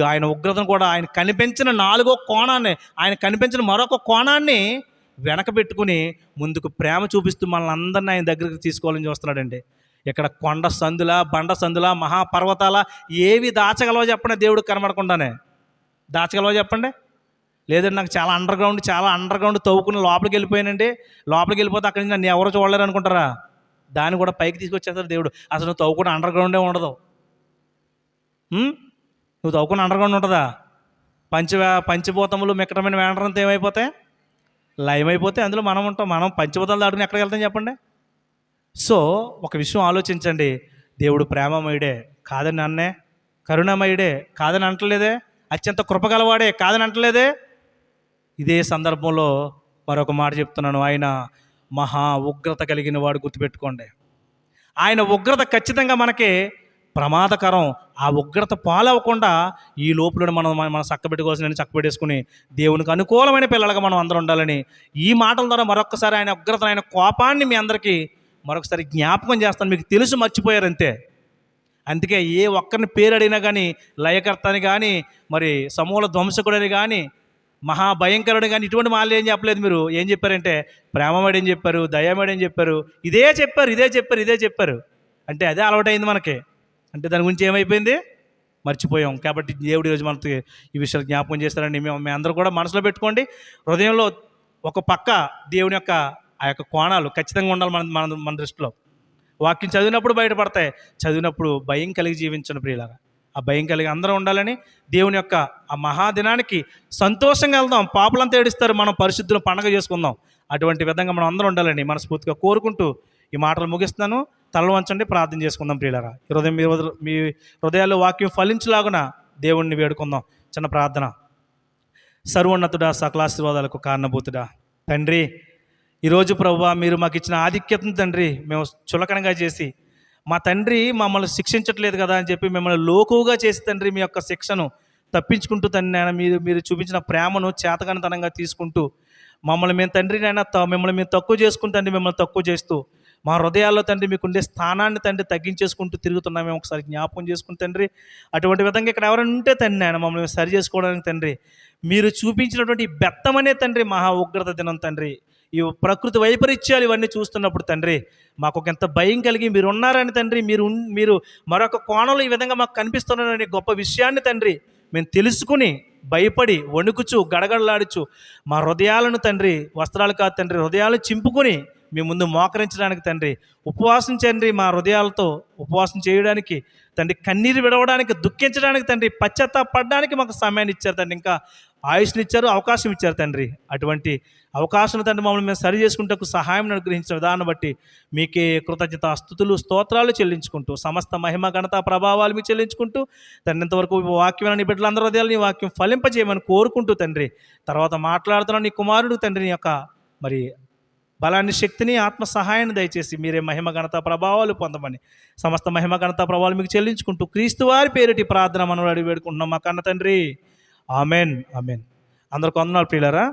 ఆయన ఉగ్రతను కూడా, ఆయన కనిపించిన 4వ కోణాన్ని, ఆయన కనిపించిన మరొక కోణాన్ని వెనక పెట్టుకుని ముందుకు ప్రేమ చూపిస్తూ మనల్ని అందరినీ ఆయన దగ్గరికి తీసుకోవాలని చూస్తున్నాడండి. ఇక్కడ కొండ సందుల, బండ సందుల, మహాపర్వతాల ఏవి దాచగలవో చెప్పండి, దేవుడు కనబడకుండానే దాచగలవో చెప్పండి. లేదంటే నాకు చాలా అండర్ గ్రౌండ్ తవ్వుకుని లోపలికి వెళ్ళిపోయానండి, లోపలికి వెళ్ళిపోతే అక్కడి నుంచి నన్ను ఎవరో చూడలేరు అనుకుంటారా? దాన్ని కూడా పైకి తీసుకొచ్చేస్తారు దేవుడు. అసలు నువ్వు తవ్వుకున్న అండర్ గ్రౌండే ఉండదు. నువ్వు తవ్వుకున్న అండర్ గ్రౌండ్ ఉంటుందా? పంచభూతములు మిక్కటమైన వేండ్రంతో ఏమైపోతాయి? లయమైపోతే అందులో మనం ఉంటాం. మనం పంచభూతాలు దాటుకుని ఎక్కడికి వెళ్తాం చెప్పండి? సో ఒక విషయం ఆలోచించండి. దేవుడు ప్రేమమయుడే కాదని అన్నే, కరుణమయుడే కాదని అంటలేదే, అత్యంత కృపగలవాడే కాదని అంటలేదే. ఇదే సందర్భంలో మరొక మాట చెప్తున్నాను, ఆయన మహా ఉగ్రత కలిగిన వాడు. గుర్తుపెట్టుకోండి, ఆయన ఉగ్రత ఖచ్చితంగా మనకి ప్రమాదకరం. ఆ ఉగ్రత పాలవకుండా ఈ లోపల మనం చక్కబెట్టుకోవాల్సిన చక్కబెట్టేసుకుని దేవునికి అనుకూలమైన పిల్లలుగా మనం అందరం ఉండాలని ఈ మాటల ద్వారా మరొకసారి ఆయన ఉగ్రత, ఆయన కోపాన్ని మీ అందరికీ మరొకసారి జ్ఞాపకం చేస్తాను. మీకు తెలుసు, మర్చిపోయారంతే. అందుకే ఏ ఒక్కరిని పేరు అడిగినా కానీ, లయకర్తని కానీ, మరి సమూల ధ్వంసకుడని కానీ, మహాభయంకరుడు కానీ, ఇటువంటి మాటలు ఏం చెప్పలేదు. మీరు ఏం చెప్పారంటే ప్రేమమేడని చెప్పారు, దయమేడని చెప్పారు, ఇదే చెప్పారు. అంటే అదే అలవాటైంది మనకి. అంటే దాని గురించి ఏమైపోయింది, మర్చిపోయాం. కాబట్టి దేవుడు ఈరోజు మనకి ఈ విషయాలు జ్ఞాపకం చేస్తారండి. మేము అందరూ కూడా మనసులో పెట్టుకోండి. హృదయంలో ఒక పక్క దేవుని యొక్క ఆ యొక్క కోణాలు ఖచ్చితంగా ఉండాలి మన దృష్టిలో. వాక్యం చదివినప్పుడు బయటపడతాయి, చదివినప్పుడు భయం కలిగి జీవించండి ప్రియులారా. ఆ భయం కలిగి అందరూ ఉండాలని దేవుని యొక్క ఆ మహాదినానికి సంతోషంగా వెళ్దాం. పాపలంతా ఏడుస్తారు, మనం పరిశుద్ధులు పండగ చేసుకుందాం. అటువంటి విధంగా మనం అందరూ ఉండాలని మనస్ఫూర్తిగా కోరుకుంటూ ఈ మాటలు ముగిస్తున్నాను. తలలు వంచండి, ప్రార్థన చేసుకుందాం ప్రియులారా. మీ హృదయాల్లో వాక్యం ఫలించలాగున దేవుణ్ణి వేడుకుందాం. చిన్న ప్రార్థన. సర్వోన్నతుడా, సకలాశీర్వాదాలకు కారణభూతుడా తండ్రి, ఈరోజు ప్రభువా మీరు మాకు ఇచ్చిన ఆధిక్యతను తండ్రి మేము చులకనగా చేసి, మా తండ్రి మమ్మల్ని శిక్షించట్లేదు కదా అని చెప్పి మిమ్మల్ని లోకువుగా చేసి తండ్రి మీ యొక్క శిక్షను తప్పించుకుంటూ తండ్రి నాయన మీరు చూపించిన ప్రేమను చేతగానితనంగా తీసుకుంటూ మమ్మల్ని మేము తండ్రి నాయన మిమ్మల్ని మేము తక్కువ చేసుకుంటూ తండ్రి మిమ్మల్ని తక్కువ చేస్తూ మా హృదయాల్లో తండ్రి మీకుండే స్థానాన్ని తండ్రి తగ్గించేసుకుంటూ తిరుగుతున్నాం. మేము ఒకసారి జ్ఞాపకం చేసుకుని తండ్రి అటువంటి విధంగా ఇక్కడ ఎవరైనా ఉంటే తండ్రి నాయన మమ్మల్ని సరి చేసుకోవడానికి తండ్రి మీరు చూపించినటువంటి బెత్తమనే తండ్రి మహా ఉగ్రత దినం తండ్రి, ఈ ప్రకృతి వైపరీత్యాలు ఇవన్నీ చూస్తున్నప్పుడు తండ్రి మాకు ఒక ఎంత భయం కలిగి మీరు ఉన్నారని తండ్రి, మీరు మరొక కోణంలో ఈ విధంగా మాకు కనిపిస్తున్నారనే గొప్ప విషయాన్ని తండ్రి మేము తెలుసుకుని భయపడి వణుకుచు గడగడలాడుచు మా హృదయాలను తండ్రి, వస్త్రాలు కాదు తండ్రి, హృదయాలు చింపుకొని మీ ముందు మోకరించడానికి తండ్రి, ఉపవాసం తండ్రి, మా హృదయాలతో ఉపవాసం చేయడానికి తండ్రి, కన్నీరు విడవడానికి, దుఃఖించడానికి తండ్రి, పశ్చాత్తాపడడానికి మాకు సమయాన్ని ఇచ్చారు తండ్రి, ఇంకా ఆయుష్ని ఇచ్చారు, అవకాశం ఇచ్చారు తండ్రి. అటువంటి అవకాశం తండ్రి మమ్మల్ని మేము సరి చేసుకుంటూ సహాయం అనుగ్రహించిన విధానం బట్టి మీకే కృతజ్ఞత స్తుతులు స్తోత్రాలు చెల్లించుకుంటూ సమస్త మహిమ ఘనత ప్రభావాలు మీకు చెల్లించుకుంటూ తండ్రి ఇంతవరకు వాక్యమైన నీ బిడ్డలందరూ హృదయాలు నీ వాక్యం ఫలింపజేయమని కోరుకుంటూ తండ్రి, తర్వాత మాట్లాడుతున్న నీ కుమారుడు తండ్రి నీ యొక్క మరి బలాన్ని, శక్తిని, ఆత్మ సహాయాన్ని దయచేసి మీరే మహిమ ఘనత ప్రభావాలు పొందమని సమస్త మహిమ ఘనత ప్రభావాలు మీకు చెల్లించుకుంటూ క్రీస్తు వారి పేరిటి ప్రార్థన మనం అడిగి వేడుకుంటున్నాం మా కన్న తండ్రి. ఆమెన్. ఆమెన్. అందరికి వందనాలు ప్రియులారా.